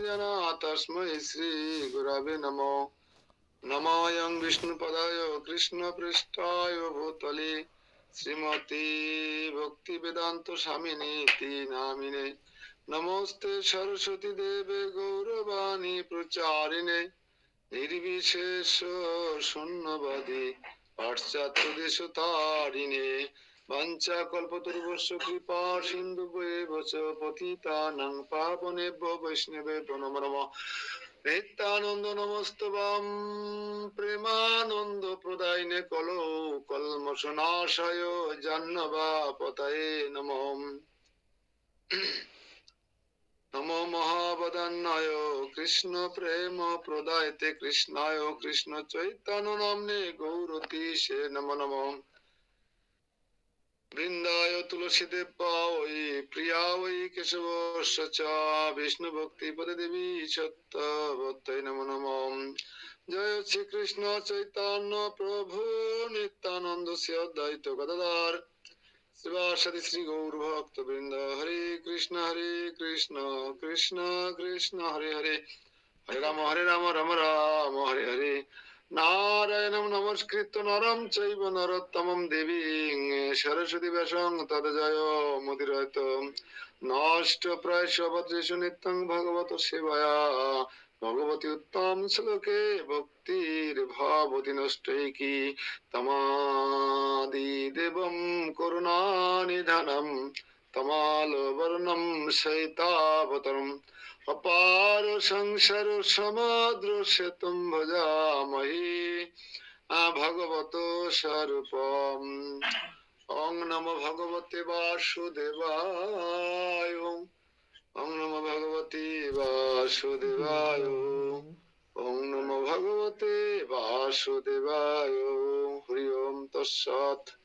जना तस्मै श्री गुरवे नमो। नमोऽयं विष्णुपदाय कृष्णपृष्ठाय भूतले श्रीमती भक्तिवेदान्त स्वामिनीति नामिने। नमोस्ते सरस्वती देवे गौरवाणी प्रचारिणे निर्विशेष शून्यवादी पाश्चात्यदेशतारिणे। वंचाकल्पतरुभ्यश्च कृपा सिन्धुभ्येव च पतितानां पावनेभ्यो वैष्णवेभ्यो नमो नमः। नित्यानन्द नमस्तुभ्यं प्रेमानन्द प्रदायिने कलो कल्मषनाशाय जाह्नवीपतये नमो। नमो महावदन्नाय कृष्ण प्रेम प्रदायते कृष्णाय कृष्ण चैतन्य नाम्ने गौरतीशे नमो नमः। वृंदाय तुलसी देवाय प्रिया वै केशवस्य च विष्णु भक्ति पदे देवी सत्तवत्यै नमो नमः। जय श्री कृष्ण चैतन्य प्रभु नित्यानंद श्री अद्वैत गदाधर शिवासादि श्री गौर भक्त वृंद। हरे कृष्ण कृष्ण कृष्ण हरे हरे, हरे राम राम राम हरे हरे। नारायणं नमस्कृत्य नरं चैव नरोत्तमं देवीं सरस्वती व्यासं ततो जयो मुदीरयेत्। नष्टप्रायेषु भद्रेषु नित्यं भगवतो सेवया भगवती उत्तम श्लोके भक्तिर्भवति नष्टैकी। तमादिदेवं करुणानिधानं तमालवर्णं सहितावतरम् अपार संसार समुद्र सेतुं भजामहे भगवतो स्वरूपम्। ओं नमो भगवते वासुदेवाय, ओं नमो भगवते वासुदेवाय, ओं नमो भगवते वासुदेवाय। हरि ओम तत्सत्।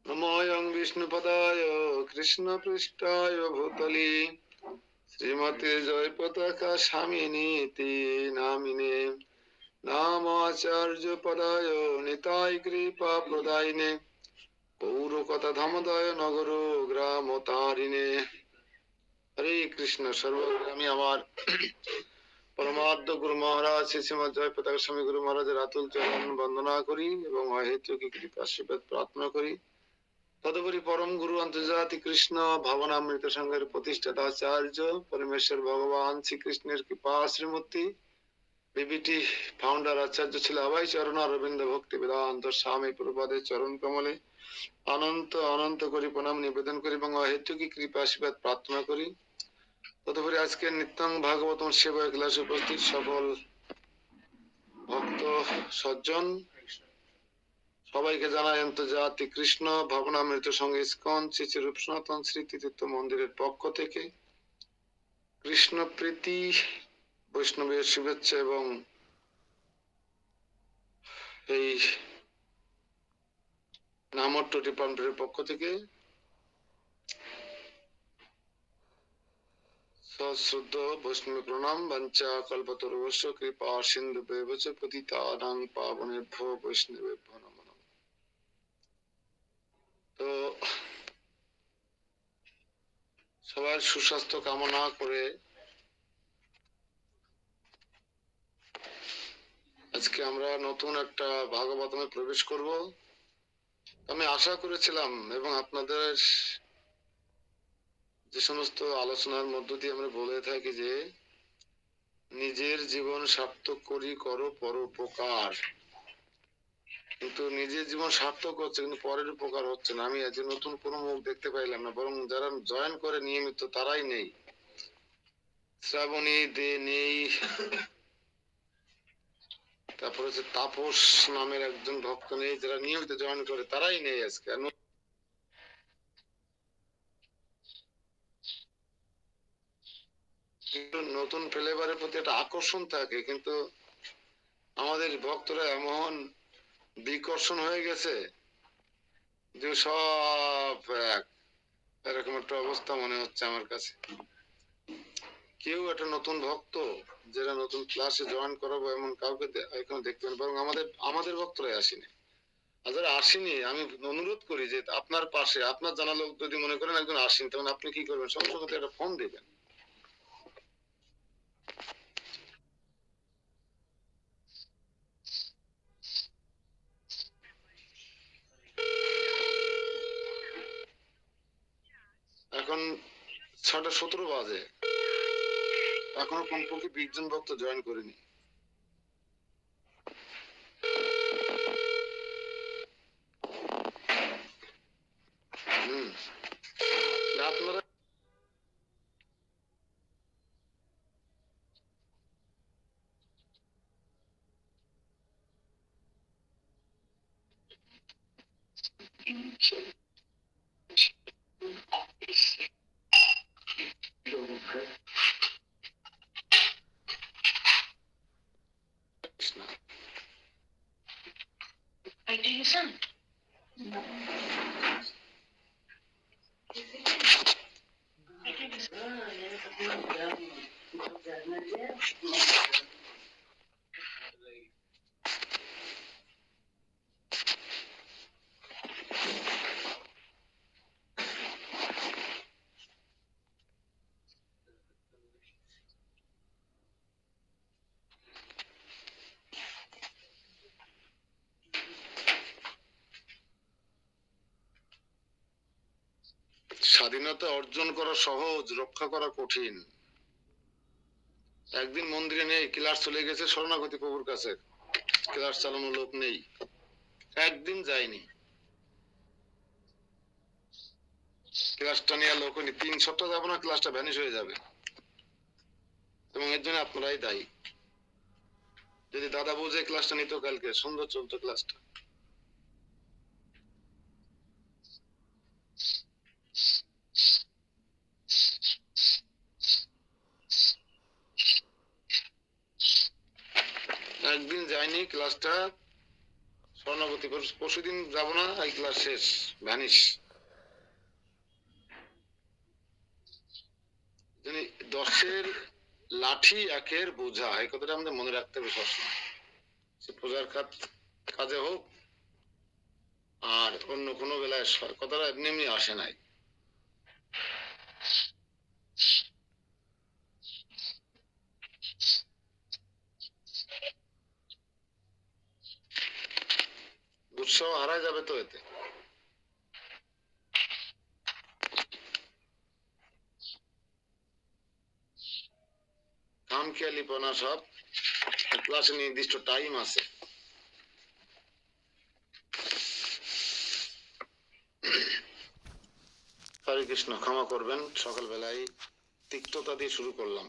नमोऽयं विष्णुपदाय कृष्णपृष्ठाय भूतले श्रीमते जयपताका स्वामिनीति नामिने। नामाचार्य पदाय निताय कृपा प्रदायिने गौरकथाधामदाय नगरो ग्राम तारिणे। हरे कृष्ण। सर्वग्रामी আমার परमाद्य गुरु महाराज শ্রী শ্রীমৎ জয়পতাকা স্বামী গুরু মহারাজের আতুল চরণ বন্দনা করি এবং অহেতুক কৃপা আশীর্বাদ প্রার্থনা করি। তদুপরি পরম গুরু আন্তর্জাতিক কৃষ্ণ ভাবনামৃত সংঘের প্রতিষ্ঠাতা আচার্য পরমেশ্বর ভগবান শ্রীকৃষ্ণের কৃপা শ্রীমূর্তি বিবিটি ফাউন্ডার আচার্য ছিল আবাই চরণ অরবিন্দ ভক্তি বেদান্ত স্বামী প্রভুপাদের চরণ কমলে অনন্ত অনন্ত করি প্রণাম নিবেদন করি এবং অহেতুকি কৃপা আশীর্বাদ প্রার্থনা করি। তদুপরি আজকে নিত্যং ভাগবতম সেবায় ক্লাসে উপস্থিত সকল ভক্ত সজ্জন সবাইকে জানাই আন্তর্জাতিক কৃষ্ণ ভাবনামৃত সঙ্গে ইস্কন শ্রী শ্রী রূপ সনাতন স্মৃতিতীর্থ মন্দিরের পক্ষ থেকে কৃষ্ণ প্রীতি বৈষ্ণবের শুভেচ্ছা এবং এই নামট্ট ডিপার্টমেন্টের পক্ষ থেকে সশ্রদ্ধ বৈষ্ণব প্রণাম। বাঞ্ছা কল্পতরুভ্যশ্চ কৃপা সিন্ধুভ্যেব চ পতিতানাং পাবনেভ্যো বৈষ্ণবেভ্যো নমো নমঃ। তো সবার সুস্বাস্থ্য কামনা করে আজকে আমরা নতুন একটা ভাগবতমে প্রবেশ করব। আমি আশা করেছিলাম এবং আপনাদের যে সমস্ত আলোচনার মধ্য দিয়ে আমরা বলে থাকি যে নিজের জীবন সার্থক করি করো পরোপকার, কিন্তু নিজের জীবন সার্থক হচ্ছে কিন্তু পরের উপকার হচ্ছে না। আমি আজ নতুন কোনো মুখ দেখতে পাইলাম না, বরং যারা জয়েন করে নিয়মিত তারাই নেই। শ্রাবণী দে নেই, তারপরে হচ্ছে তাপস নামের একজন ভক্ত নেই, যারা নিয়মিত জয়েন করে তারাই নেই আজকে। নতুন ফ্লেভারের প্রতি একটা আকর্ষণ থাকে, কিন্তু আমাদের ভক্তরা এমন বিকর্ষণ হয়ে গেছে যে সব এরকম একটা অবস্থা মনে হচ্ছে আমার কাছে। কেউ একটা নতুন ভক্ত যারা নতুন ক্লাসে জয়েন করাবো এমন কাউকে এখন দেখতে পারেন, বরং আমাদের ভক্তরাই আসেনি। আর যারা আসেনি আমি অনুরোধ করি যে আপনার পাশে আপনার জানা লোক যদি মনে করেন একজন আসেন, তখন আপনি কি করবেন, সঙ্গে সঙ্গে একটা ফোন দিবেন, 6:17 বাজে, এখনো কমপক্ষে 20 জন ভক্ত জয়েন করেনি। আপনারা স্বাধীনতা অর্জন করা সহজ, রক্ষা করা কঠিন। একদিন মন্দিরে নেই, ক্লাস চলে গেছে শরণাগতি প্রভুর কাছে, ক্লাস চালানোর লোক নেই, একদিন যায়নি, ক্লাসটা নিয়ে লোক নেই, 3 সপ্তাহ যাবো না, ক্লাসটা ভ্যানিশ হয়ে যাবে। এবং এর জন্য আপনারাই দায়ী। যদি দাদা বুঝে ক্লাসটা নিত, কালকে সুন্দর চলতো ক্লাসটা। একদিন যায়নি, ক্লাসটা স্বর্ণবতী, পরশুদিন যাবো না, এই ক্লাস শেষ, ভ্যানিশ। 10-এর লাঠি 1-এর বোঝা, এই কথাটা আমাদের মনে রাখতে হবে সবসময়। সে পূজার কাজে হোক আর অন্য কোনো বেলায়, কথাটা এমনি এমনি আসে নাই। উৎসাহ হারায় যাবে তো এতে। খামখেয়ালিপনা সব, ক্লাসে নির্দিষ্ট টাইম আছে। হরে কৃষ্ণ, ক্ষমা করবেন, সকালবেলায় তিক্ততা দিয়ে শুরু করলাম।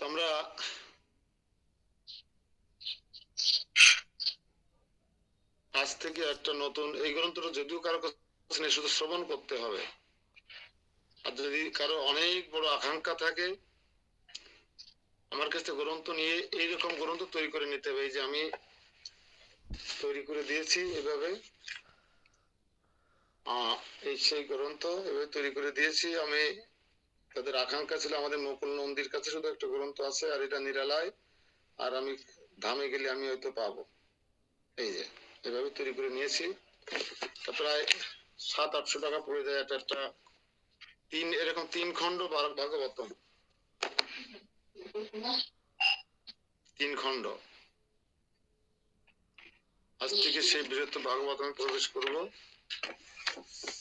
আমরা আজ থেকে একটা নতুন, এই গ্রন্থটা যদিও কারো কাছে শুধু শ্রবণ করতে হবে, আর যদি কারো অনেক বড় আকাঙ্ক্ষা থাকে, আমার কাছে গ্রন্থ নিয়ে এইরকম গ্রন্থ তৈরি করে নিতে হবে। এই যে আমি তৈরি করে দিয়েছি এভাবে, এই সেই গ্রন্থ এভাবে তৈরি করে দিয়েছি আমি। তাদের আকাঙ্ক্ষা ছিল আমাদের মুকুল নন্দীর কাছে শুধু একটা গ্রন্থ আছে, আর এটা নিরালায়, আর আমি ধামে গেলে আমি হয়তো পাবো। এই যে এভাবে তৈরি করে নিয়েছি, প্রায় 700-800 টাকা পড়ে যায়। একটা এরকম 3 খণ্ড ভাগবতম, 3 খণ্ড। আজ থেকে সেই বৃহত্তর ভাগবতমে প্রবেশ করব।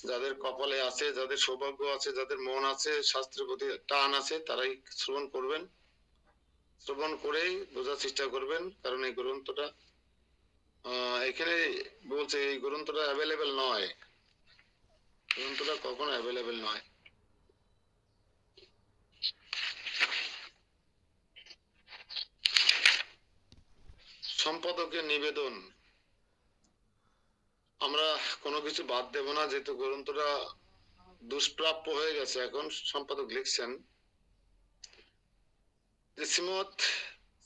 যাদের কপালে আছে, যাদের সৌভাগ্য আছে, যাদের মন আছে, শাস্ত্রের প্রতি টান আছে, তারাই শ্রবণ করবেন। শ্রবণ করেই বোঝার চেষ্টা করবেন, কারণ এই গ্রন্থটা এখানে বলছে এই গ্রন্থটা অ্যাভেলেবেল নয়, গ্রন্থটা কখনো অ্যাভেলেবেল নয়। সম্পাদকের নিবেদন, আমরা কোনো কিছু বাদ দেব না, যেহেতু গ্রন্থটা দুষ্প্রাপ্য হয়ে গেছে। এখন সম্পাদক লিখছেন যে শ্রীমৎ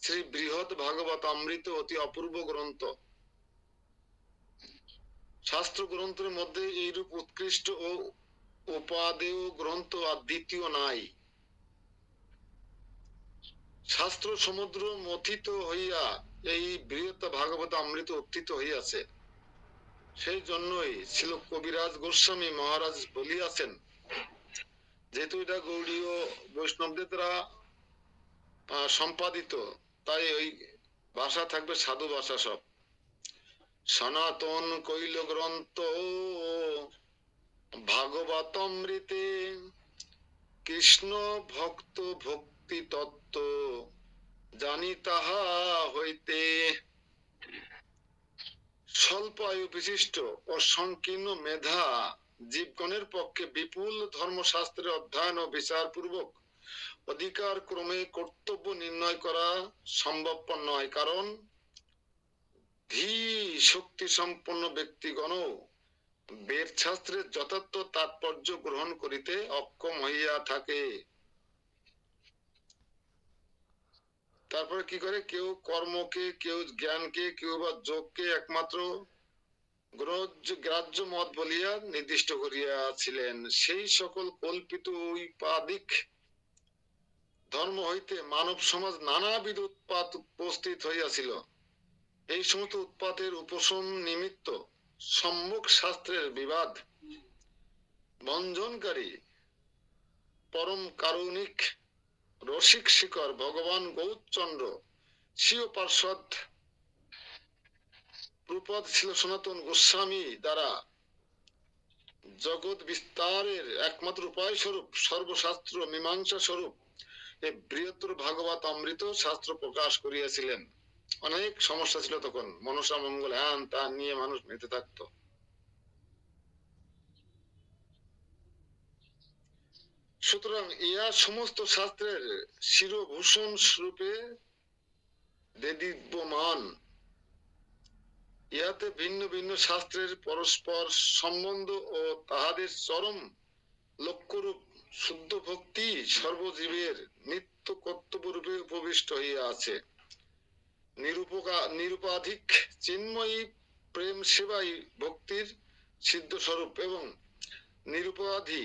শ্রী বৃহৎ ভাগবত অমৃত অতি অপূর্ব গ্রন্থ, শাস্ত্র গ্রন্থের মধ্যে এইরূপ উৎকৃষ্ট ও উপাদেয় গ্রন্থ আর দ্বিতীয় নাই। শাস্ত্র সমুদ্র মথিত হইয়া এই বৃহৎ ভাগবত অমৃত উত্থিত হইয়াছে। সেই জন্যই ছিল কবিরাজ গোস্বামী মহারাজ বলিয়াছেন, যেহেতু এটা গৌড়ীয় বৈষ্ণবদের দ্বারা সম্পাদিত, তাই ওই ভাষা থাকবে সাধু ভাষা সব। সনাতন কৈল গ্রন্থ ভাগবতমৃতে কৃষ্ণ ভক্ত ভক্তি তত্ত্ব জানি তাহা হইতে। স্বল্প আয়ু বিশিষ্ট ও সংকীর্ণ মেধা জীবগণের পক্ষে বিপুল ধর্মশাস্ত্রের অধ্যয়ন ও বিচার পূর্বক অধিকার ক্রমে কর্তব্য নির্ণয় করা সম্ভবপর নয়, কারণ ধী শক্তি সম্পন্ন ব্যক্তিগণ বেদ শাস্ত্রের যথার্থ তাৎপর্য গ্রহণ করিতে অক্ষম হইয়া থাকে। তারপরে কি করে, কেউ কর্মকে, কেউ জ্ঞানকে, কেউ বা যোগকে একমাত্র গ্রাহ্য মত বলিয়া নির্দিষ্ট করিয়াছিলেন। সেই সকল কল্পিত ঐপাদিক ধর্ম হইতে মানব সমাজ নানাবিধ উৎপাত উপস্থিত হইয়াছিল। এই সমস্ত উৎপাতের উপশম নিমিত্ত সম্মুখ শাস্ত্রের বিবাদ ভঞ্জনকারী পরম কারুণিক রসিক শিখর ভগবান গৌরচন্দ্র স্বীয় পার্ষদ প্রপদ ছিল সনাতন গোস্বামী দ্বারা জগৎ বিস্তারের একমাত্র উপায় স্বরূপ সর্বশাস্ত্র মীমাংসা স্বরূপ এই বৃহত্তর ভাগবত অমৃত শাস্ত্র প্রকাশ করিয়াছিলেন। অনেক সমস্যা ছিল তখন, মনসা মঙ্গল হ্যান তা নিয়ে মানুষ মেতে থাকতো। সুতরাং ইহা সমস্ত শাস্ত্রের শিরভূষণ স্বরূপে দেদীপ্যমান। ইহাতে ভিন্ন ভিন্ন শাস্ত্রের পরস্পর সম্বন্ধ ও তাহাদের চরম লক্ষ্যরূপ শুদ্ধ ভক্তি সর্বজীবের নিত্য কর্তব্য রূপে উপবিষ্ট হইয়া আছে। নিরুপাধিক চিন্ময়ী প্রেম সেবাই ভক্তির সিদ্ধ স্বরূপ এবং নিরুপাধি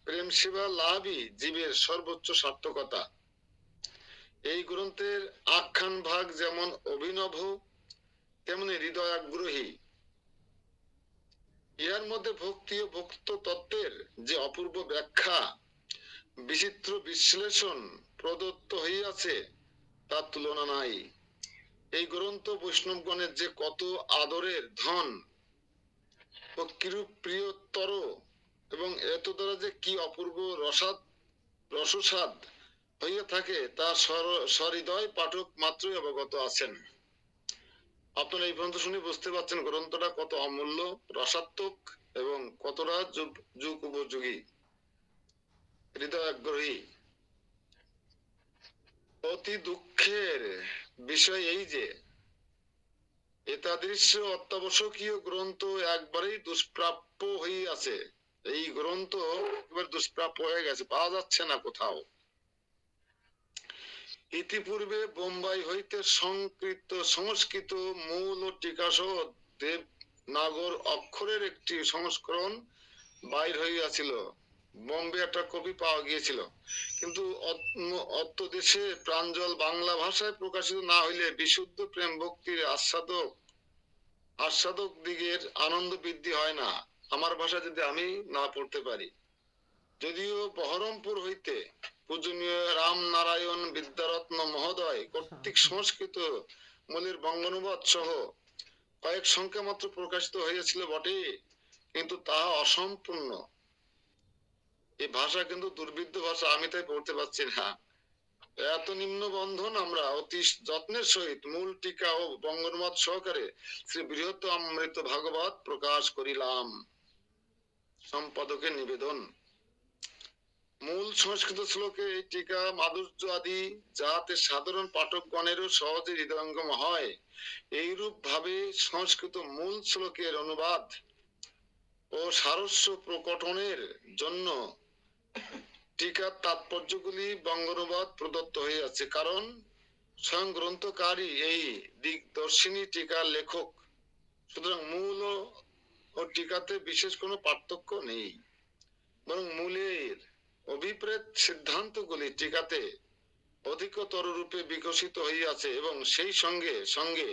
প্রেম সেবা লাভই জীবের সর্বোচ্চ সার্থকতা। এই গ্রন্থের আখ্যান ভাগ যেমন অভিনব তেমনি হৃদয় আগ্রহী। ইহার মধ্যে ভক্তি ও ভক্ত তত্ত্বের যে অপূর্ব ব্যাখ্যা বিচিত্র বিশ্লেষণ প্রদত্ত হইয়াছে তার তুলনা নাই। এই গ্রন্থ বৈষ্ণবগণের যে কত আদরের ধন ও কিরূপ প্রিয়তর এবং এত দ্বারা যে কি অপূর্ব রসস্বাদ হইয়া থাকে তা সহৃদয় পাঠক মাত্রই অবগত আছেন। আপনারা এই পর্যন্ত শুনে বুঝতে পারছেন গ্রন্থটা কত অমূল্য, রসাত্মক এবং কতটা যুগ উপযোগী, হৃদয় আগ্রহী। অতি দুঃখের বিষয় এই যে এতাদৃশ্য অত্যাবশ্যকীয় গ্রন্থ একবারেই দুষ্প্রাপ্য হইয়াছে। এই গ্রন্থ একবার দুষ্প্রাপ্য হয়ে গেছে, পাওয়া যাচ্ছে না কোথাও। ইতিপূর্বে বোম্বাই হইতে সংস্কৃত মূল ও টিকাসহ দেবনাগর অক্ষরের একটি সংস্করণ বাইর হইয়াছিল। বোম্বে একটা কপি পাওয়া গিয়েছিল, কিন্তু অত্র দেশে প্রাঞ্জল বাংলা ভাষায় প্রকাশিত না হইলে বিশুদ্ধ প্রেম ভক্তির আস্বাদক দিগের আনন্দ বৃদ্ধি হয় না। আমার ভাষা যদি আমি না পড়তে পারি, যদিও বহরমপুর হইতে পূজনীয় রামনারায়ণ বিদ্যারত্ন মহোদয় কর্তৃক সংস্কৃত মূলের বঙ্গানুবাদ সহ কয়েক সংখ্যা মাত্র প্রকাশিত হয়েছিল বটে, কিন্তু তাহা অসম্পূর্ণ। এই ভাষা কিন্তু দুর্বিদ্ধ ভাষা, আমি তাই পড়তে পারছি না। এত নিম্ন বন্ধন আমরা অতি যত্নের সহিত মূল টিকা ও বঙ্গানুবাদ সহকারে শ্রী বৃহৎ অমৃত ভাগবত প্রকাশ করিলাম। সম্পাদকের নিবেদন। মূল সংস্কৃত শ্লোকে এই টিকা মাধুর্য আদি যাতে সাধারণ পাঠকগণেরও সহজে হৃদয়ঙ্গম হয়, এইরূপ ভাবে সংস্কৃত মূল শ্লোকের অনুবাদ ও সারস্য প্রকটনের জন্য টিকার তাৎপর্যগুলি বঙ্গানুবাদ প্রদত্ত হইয়াছে, কারণ স্বয়ং গ্রন্থকারী এই দিগদর্শিনী টিকার লেখক। সুতরাং মূল ও টিকাতে বিশেষ কোনো পার্থক্য নেই, বরং মূলের অভিপ্রেত সিদ্ধান্তগুলি টিকাতে অধিকতর রূপে বিকশিত হইয়াছে এবং সেই সঙ্গে সঙ্গে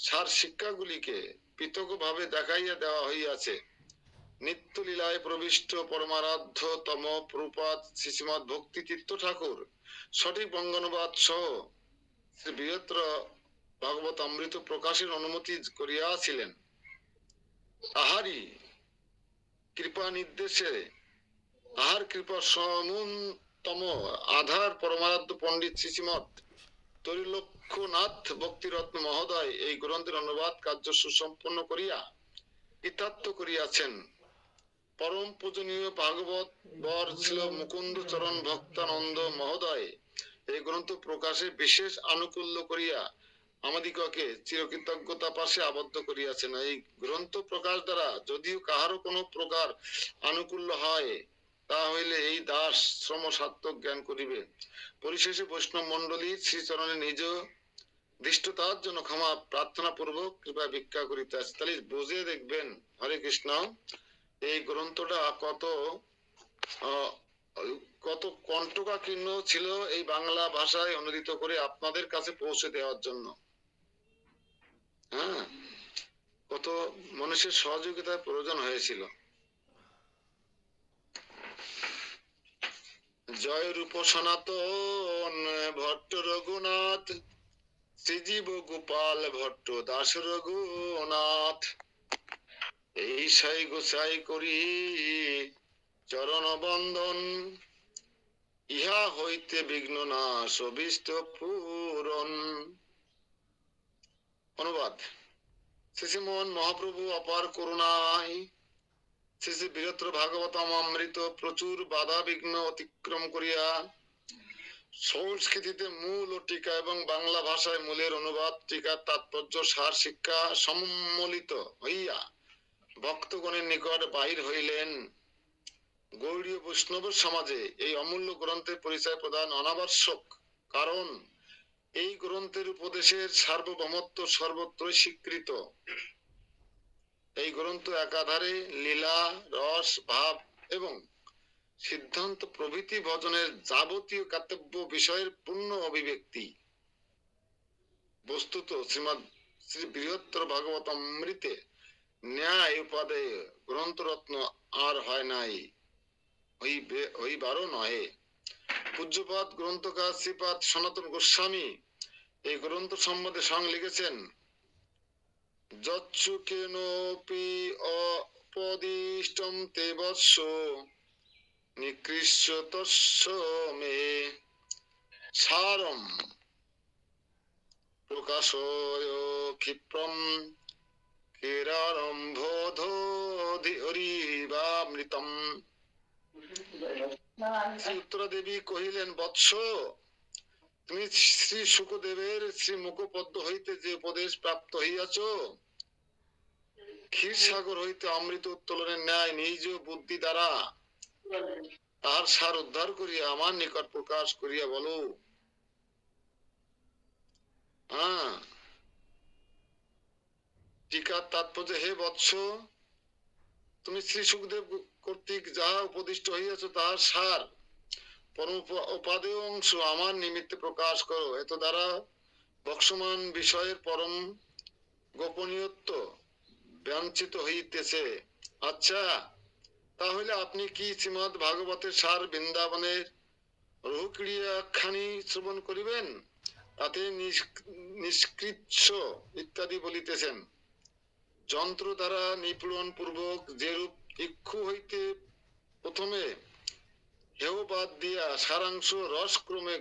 সার শিক্ষাগুলিকে পৃথকভাবে দেখাইয়া দেওয়া হইয়াছে। নিত্য লীলায় প্রবিষ্ট পরমারাধ্য তম প্রপাত শ্রীমৎ ভক্তি তীর্থ ঠাকুর সঠিক বঙ্গানুবাদ সহ শ্রী বৃহত্তর ভাগবত অমৃত প্রকাশের অনুমতি করিয়াছিলেন। তাহারই কৃপা নির্দেশে, তাহার কৃপা সমুনতম আধার পরমারাধ্য পণ্ডিত শ্রীশ্রীমৎ ত্রৈলোক্যনাথ ভক্তিরত্ন মহোদয় এই গ্রন্থের অনুবাদ কার্য সুসম্পন্ন করিয়া কৃতার্থ করিয়াছেন। পরম পূজনীয় ভাগবত বর ছিল মুকুন্দ চরণ ভক্তানন্দ মহোদয় এই গ্রন্থ প্রকাশে বিশেষ আনুকূল্য করিয়া আমাদিগকে চিরকৃতজ্ঞতা পাশে আবদ্ধ করিয়াছেন। এই গ্রন্থ প্রকাশ দ্বারা যদিও কাহারও কোনো প্রকার আনুকূল্য হয়, তা হইলে এই দাস শ্রম সার্থক জ্ঞান করিবে। পরিশেষে বৈষ্ণব মন্ডলী শ্রীচরণে নিজ দৃষ্টতার জন্য ক্ষমা প্রার্থনা পূর্বক কৃপা ভিক্ষা করিতে আছে। তাহলে বুঝে দেখবেন, হরে কৃষ্ণ, এই গ্রন্থটা কত কণ্ঠকাকীর্ণ ছিল এই বাংলা ভাষায় অনুদিত করে আপনাদের কাছে পৌঁছে দেওয়ার জন্য। হ্যাঁ, কত মানুষের সহযোগিতার প্রয়োজন হয়েছিল। জয় রূপ সনাতন ভট্ট রঘুনাথ, শ্রীজীব গোপাল ভট্ট দাস রঘুনাথ, এই সাই গোসাই করি চরণ বন্দন, ইহা হইতে বিঘ্ন নাশ অভীষ্ট পূরণ। অনুবাদ। শ্রী শ্রী মোহন মহাপ্রভু অপার করুণায় শ্রী শ্রী বীরত্র ভাগবতম অমৃত প্রচুর বাধা বিঘ্ন অতিক্রম করিয়া সংস্কৃতিতে মূল ও টিকা এবং বাংলা ভাষায় মূলের অনুবাদ, টিকার তাৎপর্য, সার শিক্ষা সম্মিলিত হইয়া ভক্তগণের নিকট বাহির হইলেন। গৌড়ীয় বৈষ্ণব সমাজে এই অমূল্য গ্রন্থের পরিচয় প্রদান অনাবশ্যক, কারণ এই গ্রন্থের উপদেশের সার্বভৌমত্ব সর্বত্রই স্বীকৃত। এই গ্রন্থ একাধারে লীলা, রস, ভাব এবং সিদ্ধান্ত প্রভৃতি ভজনের যাবতীয় কর্তব্য বিষয়ের পূর্ণ অভিব্যক্তি। বস্তুত শ্রীমৎ শ্রী বৃহত্তর ভাগবত অমৃতে ন্যায় উপাদেয় গ্রন্থরত্ন আর হয় নাই, হইবারও নহে। পূজ্যপাদ গ্রন্থকার শ্রীপাদ সনাতন গোস্বামী এই গ্রন্থ সম্বন্ধে সং লিখেছেন, যচ্ছু কেনোপি অপদিষ্টম তে বৎস নিকৃষ্য তস্য মে সারম প্রকাশয় ক্ষিপ্রম কেরারম্ভোধরিবামৃতম। শ্রী উত্তরা দেবী কহিলেন, বৎস, তুমি শ্রী শুকদেবের শ্রী মুখপদ্ম হইতে যে উপদেশ প্রাপ্ত হইয়াছ, ক্ষীরসাগর হইতে অমৃত উত্তোলনের ন্যায় নিজ বুদ্ধি দ্বারা তাহার সার উদ্ধার করিয়া আমার নিকট প্রকাশ করিয়া বলো। হ্যাঁ, টিকার তাৎপর্য, হে বৎস, তুমি শ্রী সুখদেব কর্তৃক যাহা উপদিষ্ট হইয়াছ তাহার সার পরম উপাদেয় অংশ আমার নিমিত্তে প্রকাশ করো। এত দ্বারা বক্সমান বিষয়ের পরম গোপনীয়ত্ব বাঞ্ছিত হইতেছে। আচ্ছা, তাহলে আপনি কি শ্রীমদ ভাগবতের সার বৃন্দাবনের রহুক্রিয়াখানি শ্রবণ করিবেন? তাতে নিষ্কৃচ্ছ ইত্যাদি বলিতেছেন। যন্ত্র দ্বারা নিপীড়ন পূর্বক যেরূপ ইক্ষু হইতে প্রথমে হেয় বাদ দিয়া সারাংশ রসক্রমে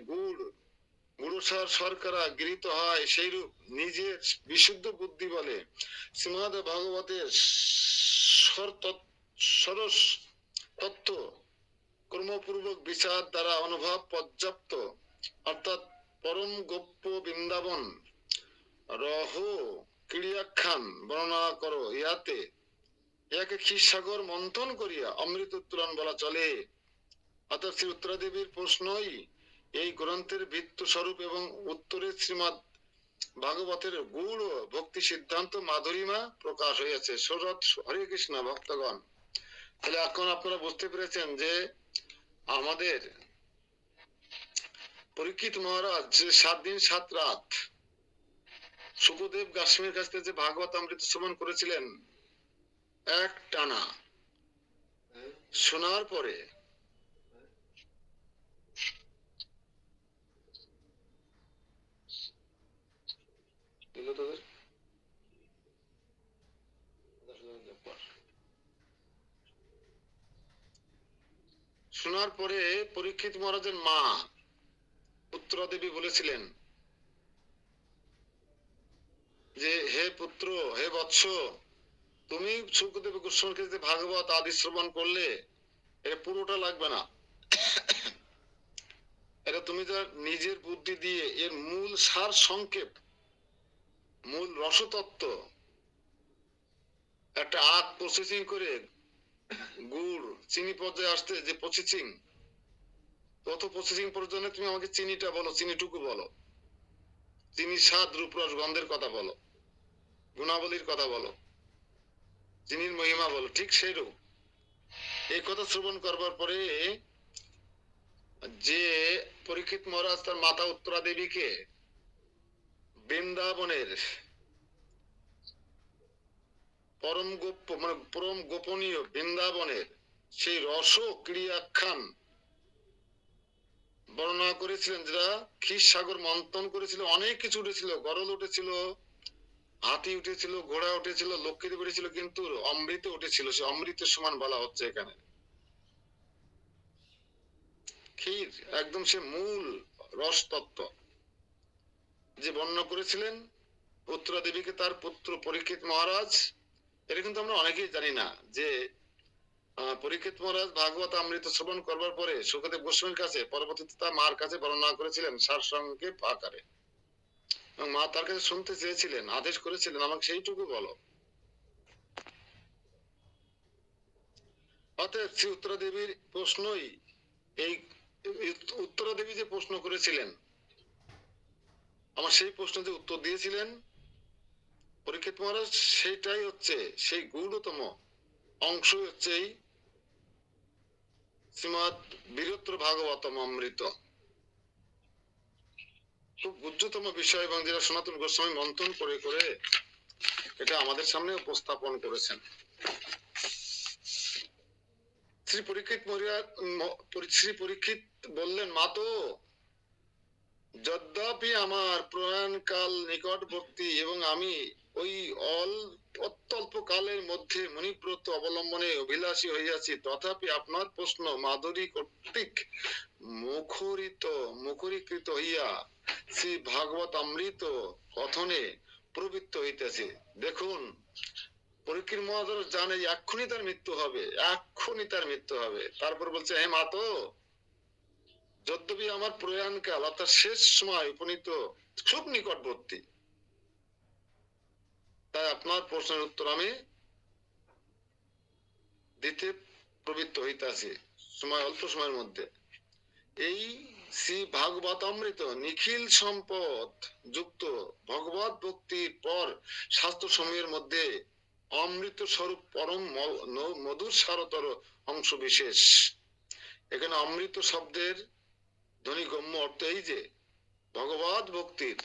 গুড়সার শর্করা গৃহীত হয়, সেইরূপ নিজের বিশুদ্ধ বুদ্ধি বলে শ্রীমদ ভাগবতের সরস তত্ত্ব কর্মপূর্বক বিচার দ্বারা অনুভব পর্যাপ্ত, অর্থাৎ পরম গোপ্য বৃন্দাবন রহ ক্রিয়াখ্যান বর্ণনা করো। ইয়াকে ক্ষীরসাগর মন্থন করিয়া অমৃত উত্তোলন বলা চলে। অর্থাৎ শ্রী উত্তরা দেবীর প্রশ্নই এই গ্রন্থের ভিত্ত স্বরূপ এবং উত্তরে শ্রীমদ ভাগবতের গূঢ় ভক্তি সিদ্ধান্ত মাধুরিমা প্রকাশ হয়েছে। শরৎ হরে কৃষ্ণ ভক্তগণ, তাহলে এখন আপনারা বুঝতে পেরেছেন যে আমাদের পরীক্ষিত মহারাজ যে 7 দিন 7 রাত শুকদেব গোস্বামীর কাছ থেকে যে ভাগবত অমৃত শ্রবণ করেছিলেন, এক টানা শোনার পরে তোদের? শোনার পরে পরীক্ষিত মহারাজের মা উত্তরা দেবী বলেছিলেন যে হে পুত্র, হে বৎস, তুমি শুকদেব গোস্বামীর কাছে ভাগবত আদি শ্রবণ করলে এটা পুরোটা লাগবে না, এটা তুমি যা নিজের বুদ্ধি দিয়ে এর মূল সার সংক্ষেপ, মূল রসতত্ত্ব, একটা আখ প্রসেসিং করে গুড় চিনি পর্যায়ে আসতে যে প্রসেসিং, তত প্রসেসিং পর্যন্ত তুমি আমাকে চিনিটা বলো, চিনিটুকু বলো, চিনির স্বাদ রূপ রস গন্ধের কথা বলো, গুণাবলীর কথা বলো, চিনির মহিমা বলো, ঠিক সেই রূপ। এই কথা শ্রবণ করবার পরে যে পরীক্ষিত মহারাজ তার মাতা উত্তরা দেবীকে বৃন্দাবনের পরম গোপনীয় বৃন্দাবনের সেই রস ক্রিয়াখ্যান বর্ণনা করেছিলেন, যেটা ক্ষীর সাগর মন্থন করেছিল, অনেক কিছু উঠেছিল, গরল উঠেছিল, হাতি উঠেছিল, ঘোড়া উঠেছিল, লক্ষ্মী দেবী উঠেছিল, কিন্তু অমৃত উঠেছিল, সে অমৃতের সমান বলা হচ্ছে এখানে। ক্ষীর একদম সে মূল রস তত্ত্ব যে বর্ণনা করেছিলেন উত্তরা দেবীকে তার পুত্র পরীক্ষিত মহারাজ। এটা কিন্তু আমরা অনেকেই জানি না যে পরীক্ষিত মহারাজ ভাগবত অমৃত শ্রবণ করবার পরে সুখদেব গোস্বামীর কাছে পরবর্তীতে তার মার কাছে বর্ণনা করেছিলেন সার সংক্ষেপ আকারে, এবং মা তার কাছে শুনতে চেয়েছিলেন, আদেশ করেছিলেন আমাকে সেইটুকু বলো। অতএব শ্রী উত্তরা দেবীর প্রশ্নই এই, উত্তরা দেবী যে প্রশ্ন করেছিলেন, আমার সেই প্রশ্ন যে উত্তর দিয়েছিলেন পরীক্ষিত মহারাজ, সেটাই হচ্ছে সেই গূঢ়তম অংশ, হচ্ছে এই শ্রীমৎ বীরত্র ভাগবতম অমৃত, খুব গুহ্যতম বিষয়, এবং যেটা সনাতন গোস্বামী মন্থন করে করে এটা আমাদের সামনে উপস্থাপন করেছেন। শ্রী পরীক্ষিত বললেন, মা তো, যদ্যপি আমার প্রয়াণ কাল নিকটবর্তী এবং আমি ওই অত্যল্প কালের মধ্যে মুনিব্রত অবলম্বনে অভিলাষী হইয়াছি, তথাপি আপনার প্রশ্ন মাধুরী কর্তৃক মুখরীকৃত হইয়া শ্রী ভাগবত অমৃত কথনে প্রবৃত্ত হইতেছে। দেখুন, পরীক্ষিত মহারাজ জানে এক্ষুনি তার মৃত্যু হবে, এক্ষুনি তার মৃত্যু হবে, তারপর বলছে হে মা তো, যদ্যপি আমার প্রয়াণ কাল অর্থাৎ শেষ সময় উপনীত খুব নিকটবর্তী, তাই আপনার প্রশ্নের উত্তর আমি দিতে প্রবৃত্ত হইতাছি সময়, অল্প সময়ের মধ্যে। এই শ্রী ভাগবত অমৃত নিখিল সম্পদ যুক্ত ভগবত ভক্তির পর শাস্ত্র সমূহের মধ্যে অমৃত স্বরূপ পরম মধুর সারতর অংশ বিশেষ। এখানে অমৃত শব্দের ধ্বনিগম্য অর্থ এই যে ভগবত ভক্তির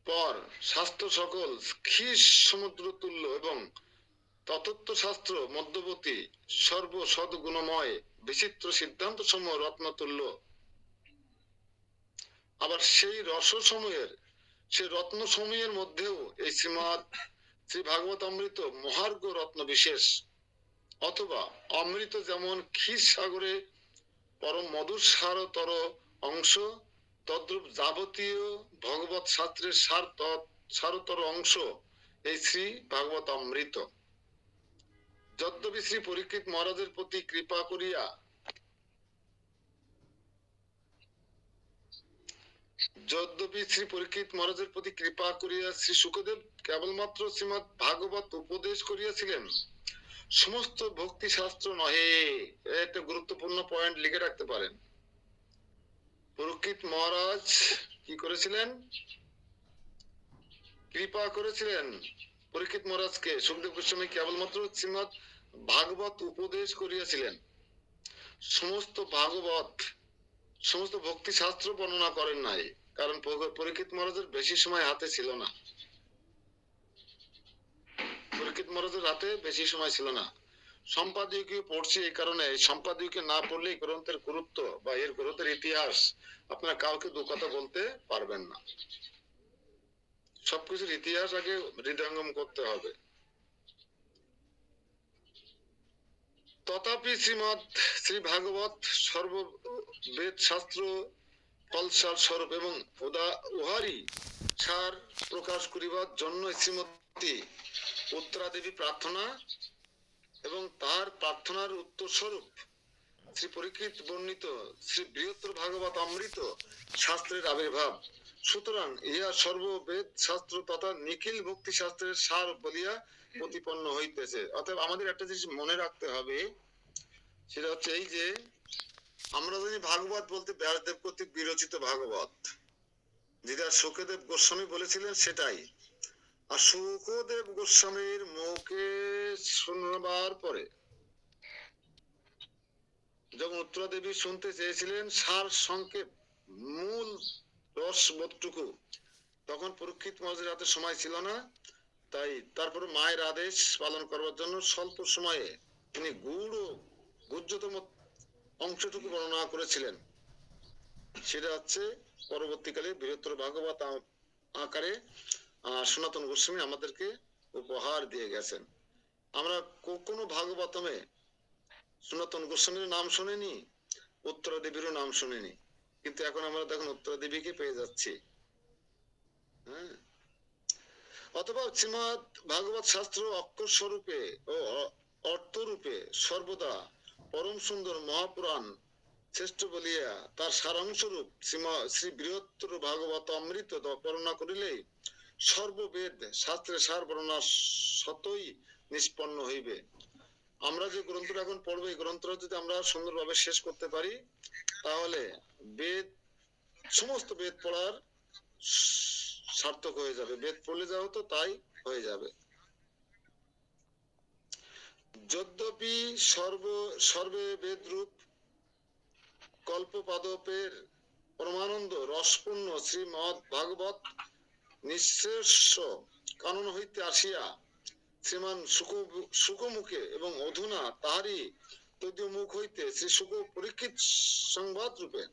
পর শাস্ত্র সকল ক্ষীর সমুদ্র তুল্য এবং ততত্ত্ব শাস্ত্র মধ্যবর্তী সর্ব সদ্গুণময় বিচিত্র সিদ্ধান্ত সমূহ রত্নতুল্য। আবার সেই রত্ন সমূহের মধ্যেও এই শ্রী ভাগবত অমৃত মহার্ঘ রত্ন বিশেষ, অথবা অমৃত যেমন ক্ষীর সাগরে পরম মধুর সারতর অংশ, তদ্রূপ যাবতীয় ভগবত শাস্ত্রের সারতর অংশ এই শ্রী ভাগবত অমৃত। যদ্যপি শ্রী পরীক্ষিত মহারাজের প্রতি কৃপা করিয়া শ্রী শুকদেব কেবলমাত্র শ্রীমৎ ভাগবত উপদেশ করিয়াছিলেন, সমস্ত ভক্তি শাস্ত্র নহে। একটা গুরুত্বপূর্ণ পয়েন্ট লিখে রাখতে পারেন। পরীক্ষিত মহারাজ কি করেছিলেন? কৃপা করেছিলেন পরীক্ষিত মহারাজকে। সুখদেব গোস্বামী কেবলমাত্র শ্রীমৎ ভাগবত উপদেশ করিয়াছিলেন, সমস্ত ভক্তি শাস্ত্র বর্ণনা করেন নাই, কারণ পরীক্ষিত মহারাজের বেশি সময় হাতে ছিল না। পরীক্ষিত মহারাজের হাতে বেশি সময় ছিল না। সম্পাদকীয় পড়ছি এই কারণে, সম্পাদকীয় না পড়লে এই গ্রন্থের গুরুত্ব বা এর গ্রন্থের ইতিহাস আপনারা কাউকে দু কথা বলতে পারবেন না। সবকিছুর ইতিহাস আগে হৃদয়ঙ্গম করতে হবে। তথাপি শ্রী ভাগবত সর্ববেদ শাস্ত্র ফলসার স্বরূপ এবং উহারি সার প্রকাশ করিবার জন্য শ্রীমতী উত্তরা দেবী প্রার্থনা এবং তার প্রার্থনার উত্তর স্বরূপ শ্রী পরীক্ষিত বর্ণিত শ্রী বৃহত্তর ভাগবত অমৃত শাস্ত্রের আবির্ভাব। সুতরাং ইহা সর্ববেদ শাস্ত্র তথা নিখিল ভক্তি শাস্ত্রের সার বলিয়া প্রতিপন্ন হইতেছে। অতএব আমাদের একটা জিনিস মনে রাখতে হবে, সেটা হচ্ছে এই যে আমরা যদি ভাগবত বলতে ব্যাসদেব কর্তৃক বিরচিত ভাগবত, যেটা সুখদেব গোস্বামী বলেছিলেন সেটাই। আর সুখদেব গোস্বামীর মুখে শুনবার পরে যখন উত্তরা দেবী শুনতে চেয়েছিলেন সার সংক্ষেপ মূল রসবোধটুকু, তখন পরীক্ষিত মহারাজের হাতে সময় ছিল না। তাই তারপরে মায়ের আদেশ পালন করবার জন্য স্বল্প সময়ে তিনি গূঢ় গুহ্যতম অংশটুকু বর্ণনা করেছিলেন। সেটা হচ্ছে পরবর্তীকালে বৃহত্তর ভাগবত আকারে সনাতন গোস্বামী আমাদেরকে উপহার দিয়ে গেছেন। আমরা কোনো ভাগবতমে সনাতন গোস্বামীর নাম শুনিনি, উত্তরা দেবীরও নাম শুনিনি, কিন্তু এখন আমরা দেখুন উত্তরা দেবীকে পেয়ে যাচ্ছি। হ্যাঁ, অথবা শ্রীমদ ভাগবত শাস্ত্র অক্ষর স্বরূপে ও অর্থরূপে সর্বদা পরম সুন্দর মহাপুরাণ শ্রেষ্ঠ বলিয়া তার সারাংশ রূপ শ্রী বৃহত্তর ভাগবত অমৃত বর্ণনা করিলেই সর্ববেদ শাস্ত্রের সার বর্ণনা সতই নিষ্পন্ন হইবে। আমরা যে গ্রন্থটা এখন পড়বো, এই গ্রন্থটা যদি আমরা সুন্দরভাবে শেষ করতে পারি, তাহলে বেদ সমস্ত বেদ পড়ার সার্থক হয়ে যাবে। বেদ পড়লে যা হতো তাই হয়ে যাবে। যদ্যপি সর্বে বেদ রূপ কল্পপাদপের পরমানন্দ রসপূর্ণ শ্রীমদ ভাগবত নিঃশেষ কানন হইতে আসিয়া শ্রীমান সুখমুখে এবং অধুনা তাহারই তদীয় মুখ হইতে শ্রী সুখ পরীক্ষিত সংবাদ রূপে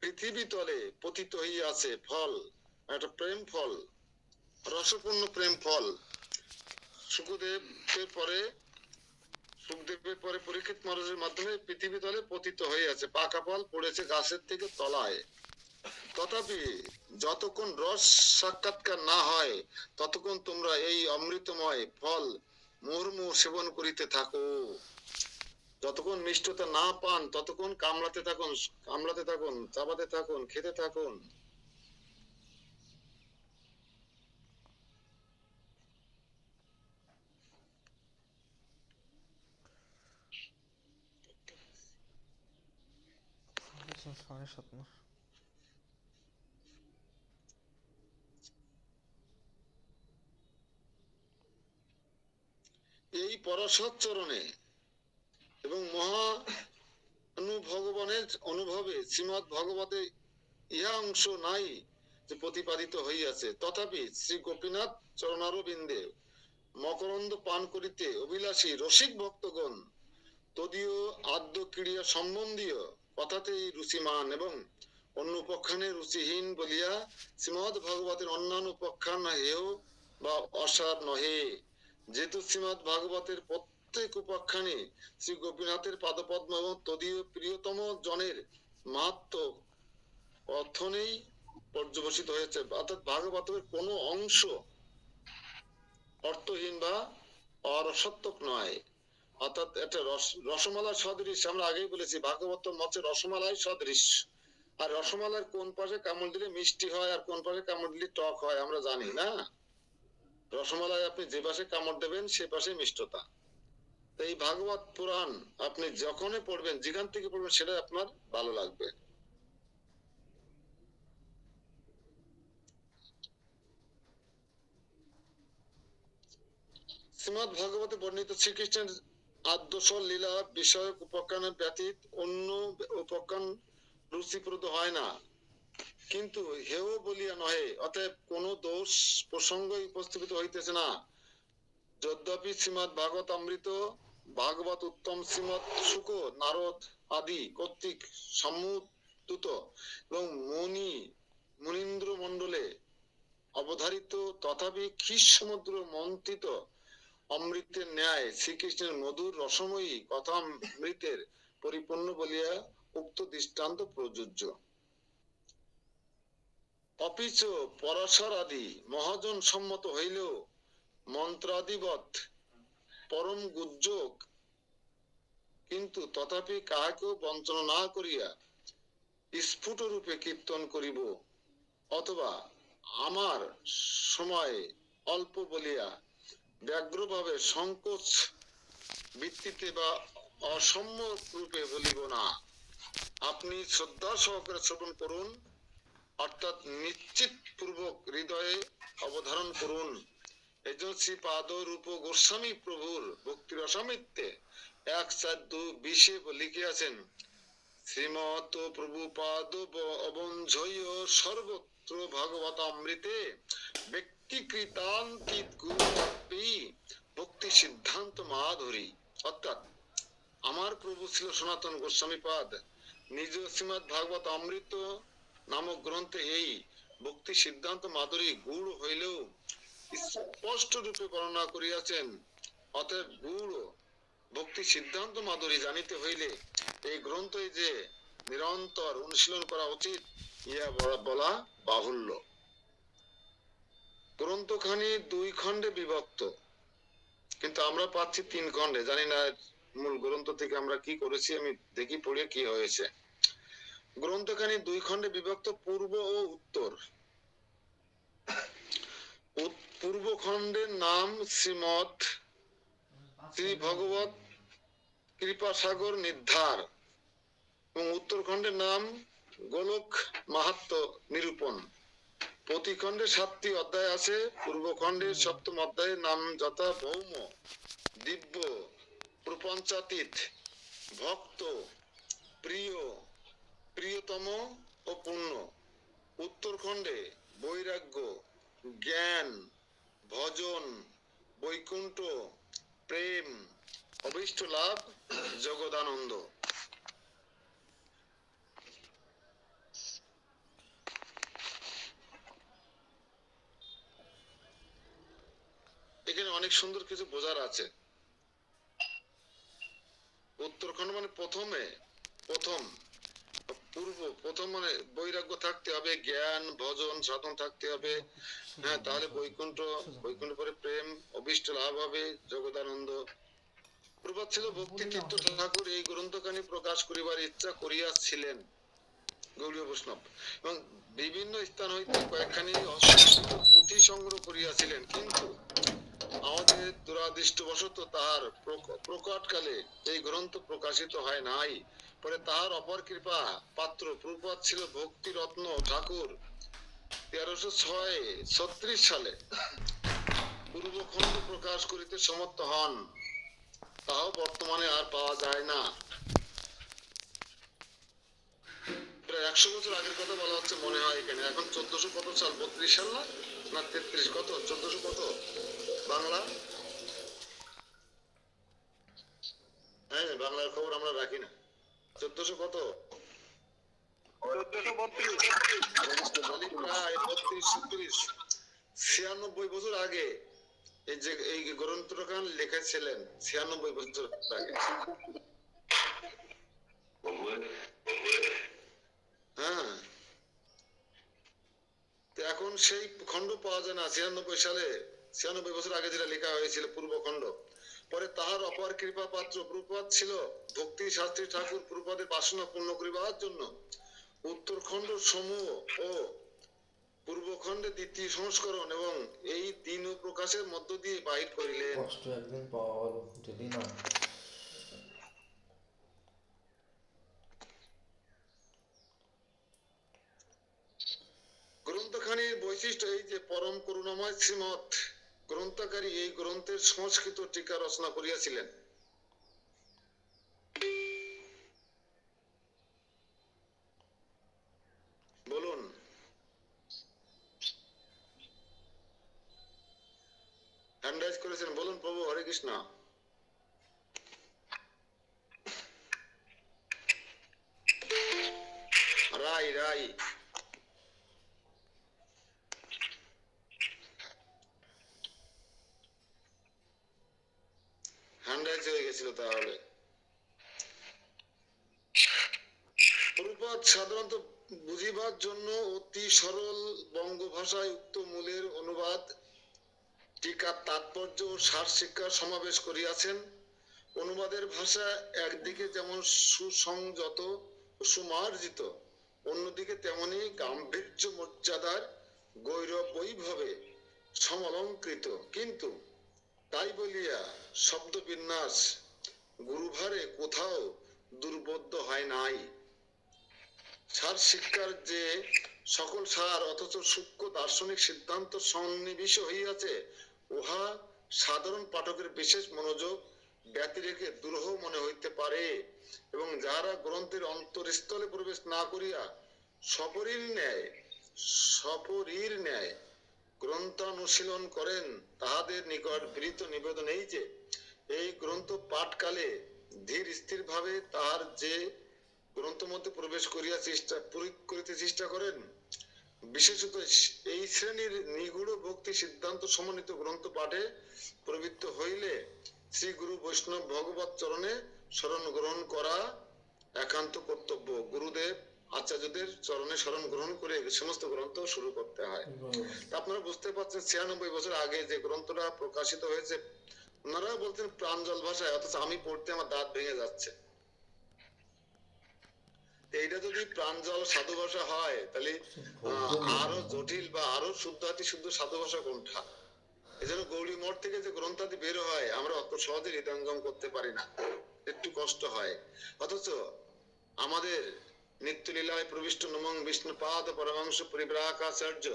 পৃথিবী তলে পতিত হইয়াছে ফল, একটা প্রেম ফল, রসপূর্ণ প্রেম ফল। সুখদেবের পরে পরীক্ষিত মহারাজের মাধ্যমে পৃথিবী তলে পতিত হইয়াছে, পাকা ফল পড়েছে গাছের থেকে তলায়। তথাপি যতক্ষণ রস সাক্ষাৎকার না হয় ততক্ষণ তোমরা এই অমৃতময় ফল মুহুর্মুহু সেবন করিতে থাকো। যতক্ষণ মিষ্টতা না পান ততক্ষণ কামড়াতে থাকুন, চাবাতে থাকুন, খেতে থাকুন। এই পরশত চরণে এবং মহা ভগবানের অনুভবে শ্রীমদ ভগবতে ইহা অংশ নাই যে প্রতিপাদিত হইয়াছে। তথাপি শ্রী গোপীনাথ চরণারবিন্দে মকরন্দ পান করিতে অভিলাষী রসিক ভক্তগণ তদীয় আদ্য ক্রিয়া সম্বন্ধীয় কথাতেই রুচিমান এবং অন্য উপাখ্যানে রুচিহীন বলিয়া শ্রীমদ ভগবতের অন্যান্য উপাখ্যান হেয় বা অসার নহে। যেহেতু শ্রীমদ ভাগবতের প্রত্যেক উপাখ্যানে শ্রী গোপীনাথের পাদপদ্ম এবং তদীয় প্রিয়তম জনের মাহাত্ম অর্থনেই পর্যবসিত হয়েছে। অর্থাৎ ভাগবতের কোনো অংশ অর্থহীন বা অরসাত্মক নয়। অর্থাৎ একটা রসমালার সদৃশ, আমরা আগেই বলেছি ভাগবত মতে রসমালাই সদৃশ। আর রসমালার কোন পাশে কামড় দিলে মিষ্টি হয় আর কোন পাশে কামড় দিলে টক হয় আমরা জানি না। রসমালাই আপনি যে পাশে কামড় দেবেন সে পাশে মিষ্টতা। এই ভাগবত পুরাণ আপনি যখনই পড়বেন, যেখান থেকে পড়বেন সেটা আপনার ভালো লাগবে। শ্রীমদ ভাগবতে বর্ণিত শ্রীকৃষ্ণের আদ্যসল লীলা বিষয়ক উপাখ্যানের ব্যতীত অন্য উপাখ্যান রুচিপ্রদ হয় না, কিন্তু হেয় বলিয়া নহে। অতএব কোন দোষ প্রসঙ্গ উপস্থাপিত হইতেছে না। যদ্যপি শ্রীমদ ভাগবত অমৃত ভাগবত উত্তম শ্রীমৎ শুক নারদ আদি কর্তৃক সম্মুদ্ভূত এবং মুনীন্দ্র মণ্ডলে অবধারিত, তথাপি ক্ষীর সমুদ্র মন্থিত অমৃতের ন্যায় শ্রীকৃষ্ণের মধুর রসময়ী কথামৃতের পরিপূর্ণ বলিয়া উক্ত দৃষ্টান্ত প্রযোজ্য। অপিচ পরাশর আদি মহাজন সম্মত হইলেও মন্ত্রাদিবৎ পরম গুজ্জক, কিন্তু তথাপি কাহাকেও বঞ্চনা না করিয়া স্ফুট রূপে কীর্তন করিব, অথবা আমার সময় অল্প বলিয়া ব্যগ্রভাবে সংকোচ ভিত্তিতে বা অসম্যক রূপে বলিব না। আপনি শ্রদ্ধা সহকারে শ্রবণ করুন, অর্থাৎ নিশ্চিত পূর্বক হৃদয়ে অবধারণ করুন। এজন শ্রীপাদ রূপ গোস্বামী প্রভুর ভক্তি রসামৃতে 1:4-20 লিখিয়াছেন, শ্রীমত প্রভুপাদ অবঞ্ঝয় সর্বত্র ভাগবতামৃতে ব্যক্তিকৃতান্তিত গুরুপি ভক্তি সিদ্ধান্ত মাধুরী। অর্থাৎ আমার প্রভু ছিল সনাতন গোস্বামী পাদ নিজ শ্রীমৎ ভাগবত অমৃত নামক গ্রন্থে এই ভক্তি সিদ্ধান্ত মাধুরী গুড় হইলেও স্পষ্ট রূপে বর্ণনা করিয়াছেন। অতএব গুড় ভক্তি সিদ্ধান্ত মাধুরী জানিতে হইলে এই গ্রন্থে যে নিরন্তর অনুশীলন করা উচিত, ইহা বলা বাহুল্য। গ্রন্থখানি 2 খণ্ডে বিভক্ত, কিন্তু আমরা পাচ্ছি 3 খণ্ডে। জানি না মূল গ্রন্থ থেকে আমরা কি করেছি, আমি দেখি পড়ে কি হয়েছে। গ্রন্থখানি 2 খণ্ডে বিভক্ত, পূর্ব ও উত্তর। পূর্ব খণ্ডের নাম শ্রীমৎ শ্রী ভগবত কৃপাসাগর নির্ধার এবং উত্তর খণ্ডের নাম গোলক মাহাত্ম্য নিরূপণ। প্রতি খণ্ডে 7টি অধ্যায় আছে। পূর্ব খণ্ডের 7ম অধ্যায়ের নাম যথা ভৌম, দিব্য, প্রপঞ্চাতীত, ভক্ত, প্রিয়, প্রিয়তম ও পূর্ণ। উত্তর খণ্ডে বৈরাগ্য, জ্ঞান, ভজন, বৈকুণ্ঠ, প্রেম, অভীষ্ট লাভ, জগদানন্দ। এখানে অনেক সুন্দর কিছু বোঝার আছে। উত্তরখণ্ড মানে প্রথম, প্রথম মানে বৈরাগ্য থাকতে হবে, জ্ঞান, ভজন, সাধন থাকতে হবে। হ্যাঁ, তাহলে বৈকুণ্ঠ পরে প্রেম, অভীষ্ট লাভ হবে, জগদানন্দ। প্রভাত ছিল ভক্তি তীর্থ ঠাকুর এই গ্রন্থখানি প্রকাশ করিবার ইচ্ছা করিয়াছিলেন গৌড়ীয় বৈষ্ণব, এবং বিভিন্ন স্থান হইতে কয়েকখানি পুঁথি সংগ্রহ করিয়াছিলেন, কিন্তু আমাদের দুরাদৃষ্টবশত তাহার প্রকটকালে এই গ্রন্থ প্রকাশিত হয় নাই। পরে তাহার অপর কৃপা পাত্র প্রভুপাদ ছিল ভক্তি রত্ন ঠাকুর 1336 সালে পূর্ব খণ্ড প্রকাশ করিতে সমর্থ হন। তাও বর্তমানে আর পাওয়া যায় না। প্রায় 100 বছর আগের কথা বলা হচ্ছে মনে হয় এখানে। এখন 1400 কত সাল, 32 সাল না 33 কত, 1400 কত বাংলা? হ্যাঁ, বাংলার খবর আমরা রাখি না। 1400 কত? 96 বছর আগে এই যে এই গ্রন্থখান লিখেছিলেন, 96 বছর আগে। হ্যাঁ, এখন সেই খণ্ড পাওয়া যায় না। 96 সালে, 96 বছর আগে যেটা লেখা হয়েছিল পূর্ব খণ্ড। পরে তাহার অপর কৃপা পাত্র প্রভুপাদ ছিল ভক্তি শাস্ত্রী ঠাকুর প্রভুপাদের বাসনা পূর্ণ করিবার জন্য উত্তর খণ্ড সমূহ ও পূর্ব খণ্ডে 2য় সংস্করণ এবং এই 3 প্রকাশের মধ্য দিয়ে বাহির করিলেন। গ্রন্থখানির বৈশিষ্ট্য এই যে পরম করুণাময় শ্রীমৎ গ্রন্থকারী এই গ্রন্থের সংস্কৃত টিকা রচনা করিয়াছিলেন। বলুন, হ্যান্ড রাইজ করেছেন, বলুন প্রভু হরে কৃষ্ণ। চাই। হ্যান্ডরাইজ হয়ে গেছিল তাহলে। প্রভুপাদ সাধারণত বুঝিবার জন্য অতি সরল বঙ্গ ভাষায় উক্ত মূলের অনুবাদ, টিকা, তাৎপর্য ও সার শিক্ষার সমাবেশ করিয়াছেন। অনুবাদের ভাষা একদিকে যেমন সুসংযত ও সুমার্জিত, অন্যদিকে তেমনি গাম্ভীর্য মর্যাদার গৌরব বৈভবে সমলঙ্কৃত, কিন্তু তাই বলিয়া শব্দ বিন্যাস গুরুভারে কোথাও দুর্বোধ্য হয় নাই। সার শিক্ষার যে সকল সার অথচ সূক্ষ্ম দার্শনিক সিদ্ধান্ত সন্নিবিষ্ট হইয়াছে, উহা সাধারণ পাঠকের বিশেষ মনোযোগ ব্যতিরেকে দুরূহ মনে হইতে পারে, এবং যাহারা গ্রন্থের অন্তরস্থলে প্রবেশ না করিয়া সপরীর ন্যায় গ্রন্থানুশীলন করেন, তাহাদের নিকট বিনীত নিবেদন এই যে এই গ্রন্থ পাঠকালে ধীর স্থির ভাবে তাহার যে গ্রন্থ মধ্যে প্রবেশ করিতে চেষ্টা করেন, বিশেষত এই শ্রেণীর নিগূঢ় ভক্তি সিদ্ধান্ত সমন্বিত গ্রন্থ পাঠে প্রবৃত্ত হইলে শ্রী গুরু বৈষ্ণব ভগবত চরণে শরণ গ্রহণ করা একান্ত কর্তব্য। গুরুদেব আচার্যদের চরণে শরণ গ্রহণ করে এই সমস্ত গ্রন্থ শুরু করতে হয়। আপনারা বুঝতে পারছেন 96 বছর আগে যে গ্রন্থটা প্রকাশিত হয়েছে, ওনারা বলতেন প্রাঞ্জল ভাষায়, অথচ আমি পড়তে আমার দাঁত ভেঙে যাচ্ছে। এইটা যদি প্রাঞ্জল সাধু ভাষা হয়, তাহলে আরো জটিল বা আরো শুদ্ধাতি শুদ্ধ সাধু ভাষা কোনটা? এজন্য গৌরী মঠ থেকে যে গ্রন্থাদি বের হয়, আমরা অত সহজে হৃদয়ঙ্গম করতে পারি না, একটু কষ্ট হয়। অথচ আমাদের নিত্যলীলায় প্রবিষ্ট নমং বিষ্ণুপাদ পরমাংশ পরিব্রাকাচার্য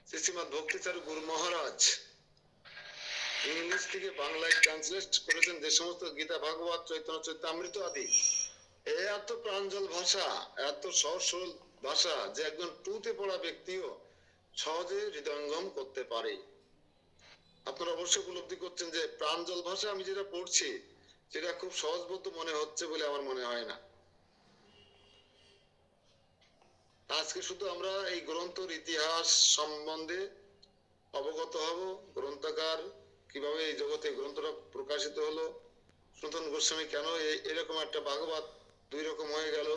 শ্রীমৎ ভক্তিচারু গুরু মহারাজ ইংলিশ থেকে বাংলায় ট্রান্সলেট করেছেন যে সমস্ত গীতা, ভাগবত, চৈতন্য চৈতামৃত আদি, এত প্রাঞ্জল ভাষা, এত সহজ সরল ভাষা যে একজন টুতে পড়া ব্যক্তিও সহজে হৃদয়ঙ্গম করতে পারে। আপনারা অবশ্যই উপলব্ধি করছেন যে প্রাঞ্জল ভাষা আমি যেটা পড়ছি সেটা খুব সহজবোধ্য মনে হচ্ছে বলে আমার মনে হয় না। আজকে শুধু আমরা এই গ্রন্থের ইতিহাস সম্বন্ধে অবগত হব, গ্রন্থকার কিভাবে এই জগতে গ্রন্থটা প্রকাশিত হলো, সনাতন গোস্বামী কেন এরকম একটা ভাগবত দুই রকম হয়ে গেল,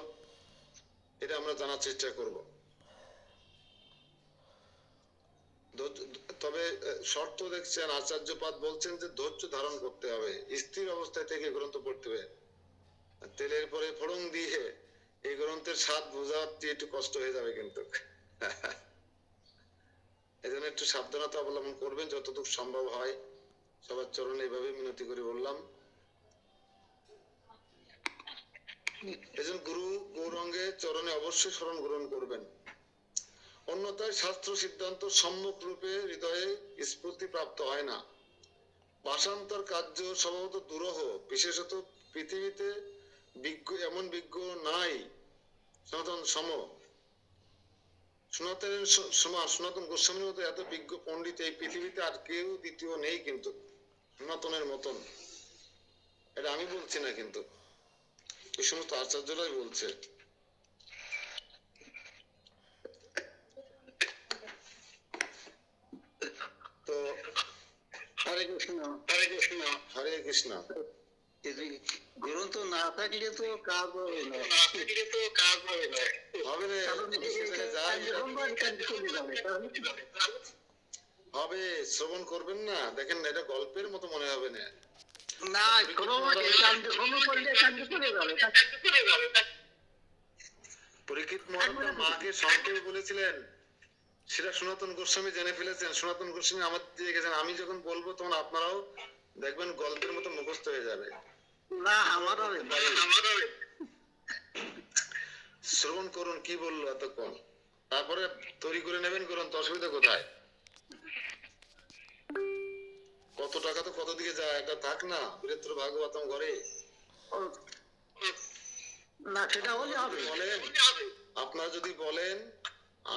এটা আমরা জানার চেষ্টা করব। তবে শর্ত দেখছেন আচার্যপাদ বলছেন যে ধৈর্য ধারণ করতে হবে, স্থির অবস্থায় থেকে গ্রন্থ পড়তে হবে। তেলের পরে ফোড়ন দিয়ে এই গ্রন্থের স্বাদ বোঝাতে একটু কষ্ট হয়ে যাবে, কিন্তু এজন্য একটু সাবধানতা অবলম্বন করবেন যতটুকু সম্ভব হয়। সবার চরণে এইভাবে মিনতি করে বললাম। এজন্য গুরু গৌরাঙ্গের চরণে অবশ্যই শরণ গ্রহণ করবেন, অন্যথায় শাস্ত্র সিদ্ধান্ত সম্মুখ রূপে হৃদয়ে স্ফূর্তি প্রাপ্ত হয় না। ভাষান্তর কার্য স্বভাবত দুরূহ, বিশেষত পৃথিবীতে বিজ্ঞ এমন বিজ্ঞ নাই সনাতন সম। সনাতন গোস্বামীর মতো এত বিজ্ঞ পণ্ডিত এই পৃথিবীতে আর কেউ দ্বিতীয় নেই, কিন্তু সনাতনের মতন। এটা আমি বলছি না, কিন্তু এই সমস্ত আচার্যরাই বলছে। তো হরে কৃষ্ণ। হরে কৃষ্ণ, হরে কৃষ্ণ। গ্রন্থ না থাকলে তো কাজ হবে না, হবে না, হবে শ্রবণ করবেন না, দেখেন এটা গল্পের মতো মনে হবে না। পরীক্ষিত মহারাজ মাকে সংক্ষেপে বলেছিলেন, সেটা সনাতন গোস্বামী জেনে ফেলেছেন। সনাতন গোস্বামী আমার দিয়ে গেছেন, আমি যখন বলবো তখন আপনারাও দেখবেন গল্পের মতো মুখস্থ হয়ে যাবে। শ্রবণ করুন কি বললো এতক্ষণ, তারপরে তৈরি করে নেবেন গ্রন্থ, অসুবিধা কোথায়? কত টাকা তো কত দিকে যায়, এটা থাক না বীরেন্দ্র ভাগবতম ঘরে। না সেটা হলে হবে। বলেন, আপনারা যদি বলেন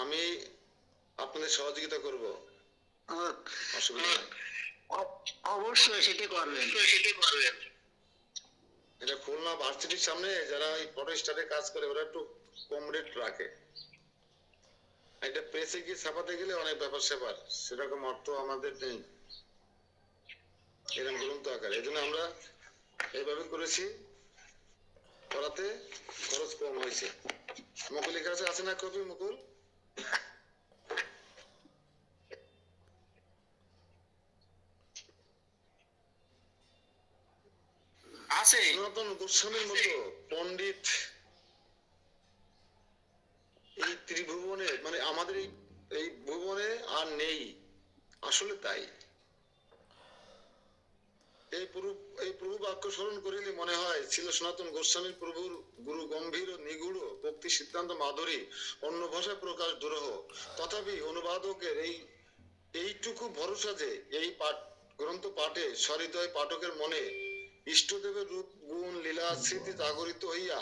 আমি আপনাদের সহযোগিতা করব, অসুবিধা নেই। অবশ্যই সেটা করবেন। এটা খুলনা ভার্সিটির সামনে যারা এই ফটো স্টারে কাজ করে ওরা একটু কম রেট রাখে, একটা প্রেসে গিয়ে ছাপাতে গেলে অনেক ব্যাপার স্যাপার, সেরকম অর্থ আমাদের নেই এরকম গ্রন্থ আকারে। এই জন্য আমরা এইভাবে করেছি, করাতে খরচ কম হয়েছে। মুকুলের কাছে আছে না কপি? মুকুল আছে। সনাতন গোস্বামীর মতো পণ্ডিত এই ত্রিভুবনে, মানে আমাদের এই ভুবনে আর নেই, আসলে তাই। এই প্রভু বাক্য স্মরণ করিলে মনে হয় ছিল সনাতন গোস্বামীর প্রভুর গুরু গম্ভীর ও নিগুড় ভক্তি সিদ্ধান্ত মাধুরী, অন্য ভাষায় প্রকাশ দুরূহ। তথাপি অনুবাদকের এইটুকু ভরসা যে এই গ্রন্থ পাঠে সহৃদয় পাঠকের মনে ইষ্টদেবের রূপ গুণ লীলা স্মৃতি জাগরিত হইয়া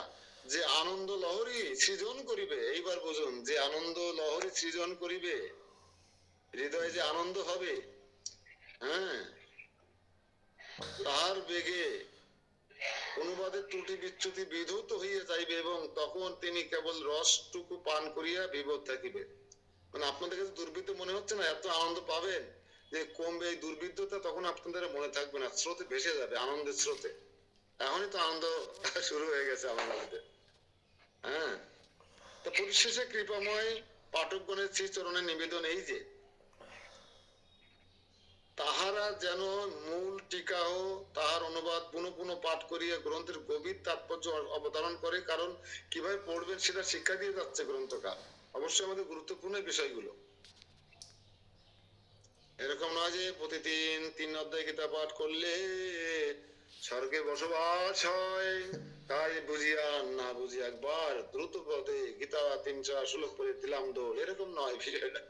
যে আনন্দ লহরী সৃজন করিবে। এইবার বুঝুন, যে আনন্দ লহরী সৃজন করিবে, হৃদয়ে যে আনন্দ হবে, হ্যাঁ, তাহার বেগে অনুবাদের ত্রুটি বিচ্যুতি বিধৌত হইয়া যাইবে এবং তখন তিনি কেবল রসটুকু পান করিয়া বিবোধ থাকিবে। মানে আপনাদের কাছে দুর্বৃত্ত মনে হচ্ছে না, এত আনন্দ পাবেন যে কমবে এই দুর্বৃত্ততা, তখন আপনাদের মনে থাকবে না, স্রোতে ভেসে যাবে, আনন্দের স্রোতে। এখনই তো আনন্দ শুরু হয়ে গেছে আমার মধ্যে। হ্যাঁ, তো পরিশেষে কৃপাময় পাঠকগণের শ্রী চরণে নিবেদন এই যে তাহারা যেন মূল টিকা ও তাহার অনুবাদ পুনঃ পুনঃ পাঠ করিয়া গ্রন্থের গভীর তাৎপর্য অবতারণ করে। কারণ কিভাবে পড়বেন সেটা শিক্ষা দিয়ে যাচ্ছে গ্রন্থকার। অবশ্যই আমাদের গুরুত্বপূর্ণ বিষয়গুলো, এরকম নয় যে প্রতিদিন 3 অধ্যায় গীতা পাঠ করলে স্বর্গে বসবাস হয়, তাই বুঝিয়া না বুঝি একবার দ্রুত পথে গীতা 300 শ্লোক পড়ে দিলাম দৌড়, এরকম নয় বিষয়টা।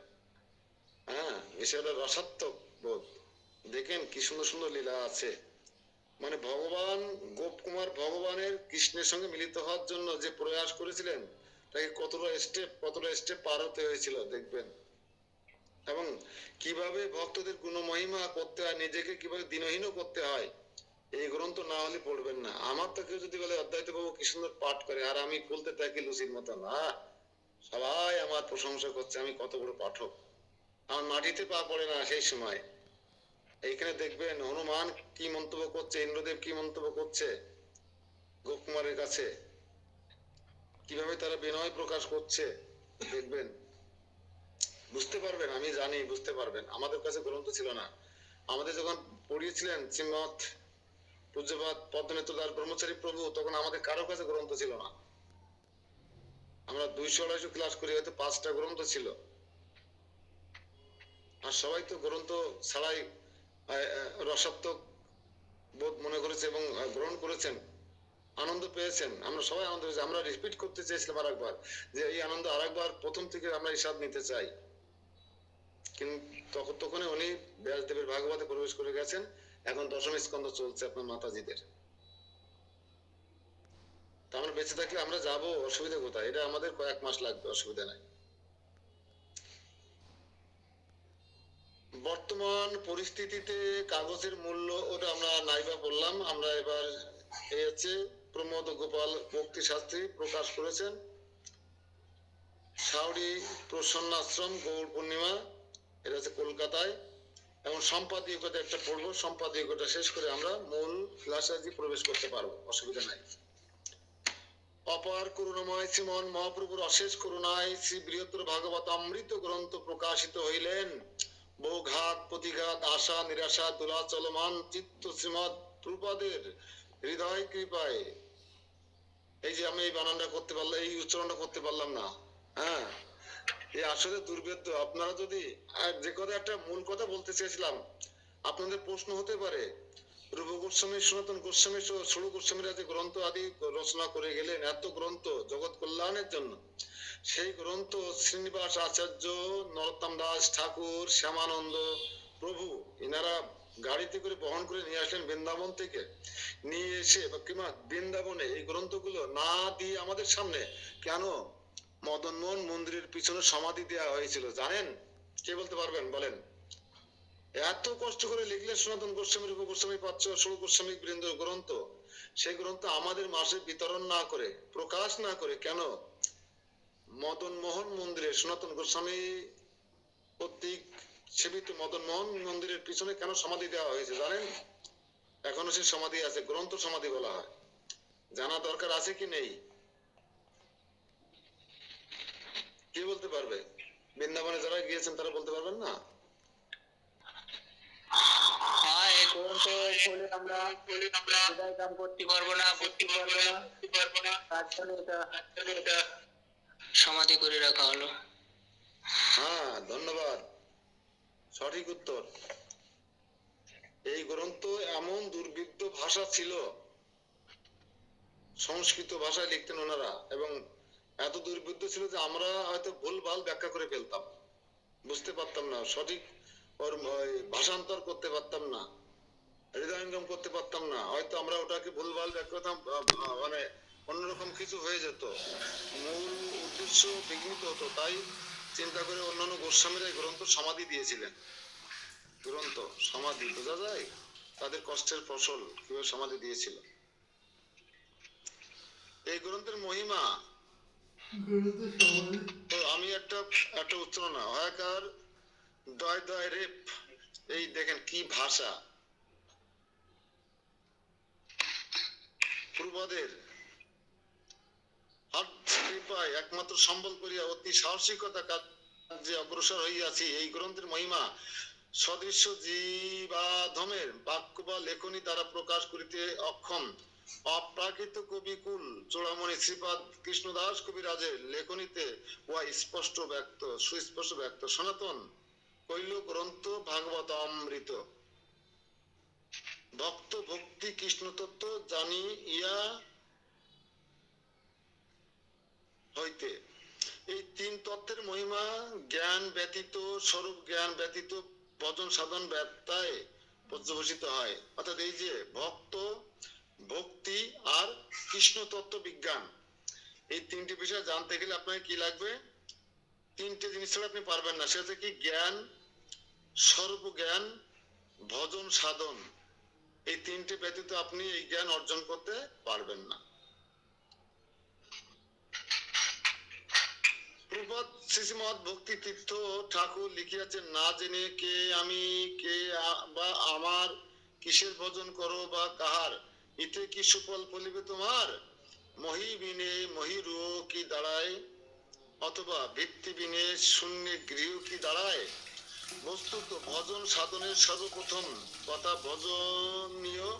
হ্যাঁ, বিষয়টা রসাত্মক বোধ। দেখেন কি সুন্দর সুন্দর লীলা আছে। মানে ভগবান গোপকুমার ভগবানের কৃষ্ণের সঙ্গে মিলিত হওয়ার জন্য যে প্রয়াস করেছিলেন, তাকে কতটা স্টেপ পার হতে হয়েছিল দেখবেন। এবং কিভাবে ভক্তদের গুণমহিমা করতে হয়, নিজেকে কিভাবে দিনহীন করতে হয়, এই গ্রন্থ না হলে পড়বেন না। আমার তো কেউ যদি বলে অদ্বৈত বাবু কি সুন্দর পাঠ করে, আর আমি বলতে থাকি লুচির মতো, না, সবাই আমার প্রশংসা করছে আমি কত বড় পাঠক। আমার মাটিতে পা পড়ে না সেই সময়। এইখানে দেখবেন হনুমান কি মন্তব্য করছে, ইন্দ্রদেব কি মন্তব্য করছে গোপকুমারের কাছে, কিভাবে তারা বিনয় প্রকাশ করছে, দেখবেন, বুঝতে পারবেন। আমি জানি বুঝতে পারবেন। আমাদের কাছে গ্রন্থ ছিল না, আমাদের যখন পড়িয়েছিলেন শ্রীমৎ পূজ্যপাদ পদ্মনেত্র দাস ব্রহ্মচারী প্রভু, তখন আমাদের কারো কাছে গ্রন্থ ছিল না। আমরা 200-250 ক্লাস করি, হয়তো 5টা গ্রন্থ ছিল। আর সবাই তো গ্রন্থ ছাড়াই রসাত্মক বোধ মনে করেছে এবং গ্রহণ করেছেন, আনন্দ পেয়েছেন। আমরা সবাই আনন্দ পেয়েছি। আমরা রিপিট করতে চেয়েছিলাম আরেকবার, যে এই আনন্দ আরেকবার প্রথম থেকে আমরা এই স্বাদ নিতে চাই। কিন্তু তখন উনি ব্যাসদেবের ভাগবতে প্রবেশ করে গেছেন। এখন 10ম স্কন্ধ চলছে আপনার মাতাজিদের। আমরা বেঁচে থাকলে আমরা যাব, অসুবিধা কোথায়? এটা আমাদের কয়েক মাস লাগবে, অসুবিধা নাই। বর্তমান পরিস্থিতিতে কাগজের মূল্য, ওটা আমরা নাইবা বললাম। আমরা এবার এই হচ্ছে প্রমোদ গোপাল ভক্তি শাস্ত্রী প্রকাশ করেছেন, সাউরি প্রসন্নাশ্রম গৌর পূর্ণিমা, এটা হচ্ছে কলকাতায়। এবং সম্পাদকীয়টা একটা পড়বো, সম্পাদকীয়টা শেষ করে আমরা মূল ফিলসফি প্রবেশ করতে পারবো, অসুবিধা নাই। অপার করুণাময় শ্রীমন মহাপ্রভুর অশেষ করুণায় শ্রী বৃহত্তর ভাগবত অমৃত গ্রন্থ প্রকাশিত হইলেন। বহু ঘাত প্রতিঘাত, আশা নিরাশা, তুলা চলমান চিত্ত শ্রীমৎ প্রভুপাদের হৃদয় কৃপায়। এই যে আমি এই বানানটা করতে পারলাম, এই উচ্চারণটা করতে পারলাম না, হ্যাঁ, এই আসলে দুর্বেদ্য। আপনারা যদি যে কথা, একটা মূল কথা বলতে চেয়েছিলাম, আপনাদের প্রশ্ন হতে পারে রূপ গোস্বামী, সনাতন গোস্বামী, ষোড়শ গোস্বামীরা যে গ্রন্থ আদি রচনা করে গেলেন, এত গ্রন্থ জগৎ কল্যাণের জন্য, সেই গ্রন্থ শ্রীনিবাস আচার্য, নরোত্তম দাস ঠাকুর, শ্যামানন্দ প্রভু, এনারা গাড়িতে করে বহন করে নিয়ে আসলেন বৃন্দাবন থেকে। নিয়ে এসে কিংবা বৃন্দাবনে এই গ্রন্থগুলো না দিয়ে আমাদের সামনে কেন মদনমোহন মন্দিরের পিছনে সমাধি দেওয়া হয়েছিল জানেন? কে বলতে পারবেন বলেন? এত কষ্ট করে লিখলেন সনাতন গোস্বামী, রূপ গোস্বামী, পাচ্য ষোড়শ গোস্বামী বৃন্দ গ্রন্থ, সেই গ্রন্থ আমাদের মাসে বিতরণ না করে, প্রকাশ না করে, কেন? মদন মোহন মন্দিরে সনাতন গোস্বামী কর্তৃক সেবিত মদন মোহন মন্দিরের পিছনে কেন সমাধি দেওয়া হয়েছে জানেন? এখনো সে সমাধি আছে, গ্রন্থ সমাধি বলা হয়। জানা দরকার আছে কি নেই? কে বলতে পারবে? বৃন্দাবনে যারা গিয়েছেন তারা বলতে পারবেন না? হ্যাঁ, এই গ্রন্থ পড়লে আমরা হৃদয় কাম করতে পারবো না, বুঝতে পারবো না, তার জন্য এটা সমাধি করে রাখা হলো। হ্যাঁ, ধন্যবাদ, সঠিক উত্তর। এই গ্রন্থ এমন দুর্বিদ্ধ ভাষা ছিল, সংস্কৃত ভাষায় লিখতেন ওনারা, এবং এত দুর্বিদ্ধ ছিল যে আমরা হয়তো ভুলভাল ব্যাখ্যা করে ফেলতাম, বুঝতে পারতাম না, সঠিক ওর ভাষান্তর করতে পারতাম না, হৃদয়ঙ্গম করতে পারতাম না, হয়তো আমরা ওটাকে ভুলভাল ব্যাখ্যা করতাম, মানে অন্যরকম কিছু হয়ে যেত, মূল উদ্দেশ্য বিঘ্নিত হতো। তাই চিন্তা করে অন্যান্য গোস্বামীরা এই গ্রন্থ সমাধি দিয়েছিলেন। গ্রন্থ সমাধি বোঝা যায় তাদের কষ্টের ফসল কিভাবে সমাধি দিয়েছিল। এই গ্রন্থের মহিমা, তো আমি একটা উচ্চারণ হয়কার দয় দয় রেপ, এই দেখেন কি ভাষা, পূর্বদের হাত কৃপায় একমাত্র সম্বল করিয়া অতি সাহসিকতা কাজে অগ্রসর হইয়াছি। এই গ্রন্থের মহিমা সদৃশ্য জীবাধমের বাক্য বা লেখনী দ্বারা প্রকাশ করিতে অক্ষম অপ্রাকৃত কবিকুল চূড়ামণি শ্রীপাদ কৃষ্ণদাস কবিরাজের লেখনীতে উহা স্পষ্ট ব্যক্ত, সুস্পষ্ট ব্যক্ত। সনাতন কইল গ্রন্থ ভাগবত অমৃত, ভক্ত ভক্তি কৃষ্ণ তত্ত্ব জানি ইয়া হইতে। এই তিন তত্ত্বের মহিমা জ্ঞান ব্যতীত, স্বরূপ জ্ঞান ব্যতীত ভজন সাধন ব্যর্থায় পর্যবসিত হয়। অর্থাৎ এই যে ভক্ত ভক্তি আর কৃষ্ণ তত্ত্ব বিজ্ঞান, এই তিনটি বিষয় জানতে গেলে আপনাকে কি লাগবে? তিনটে জিনিস ছাড়া আপনি পারবেন না। সেটা কি? জ্ঞান, স্বরূপ জ্ঞান, ভজন সাধন। এই তিনটে ব্যতীত আপনি এই জ্ঞান অর্জন করতে পারবেন না। প্রবাদ শ্রীমৎ ভক্তি তীর্থ ঠাকুর লিখিয়াছেন, না জেনে কে আমি কে বা আমার কিসের ভজন করো বা কাহার, ইতে কি সুফল ফলিবে তোমার? মহি বিনে মহিরু কি দাঁড়ায়, অথবা ভিত্তি বিনে শূন্য গৃহ কি দাঁড়ায়? বস্তুত ভজন সাধনের সর্বপ্রথম কথা ভজনীয়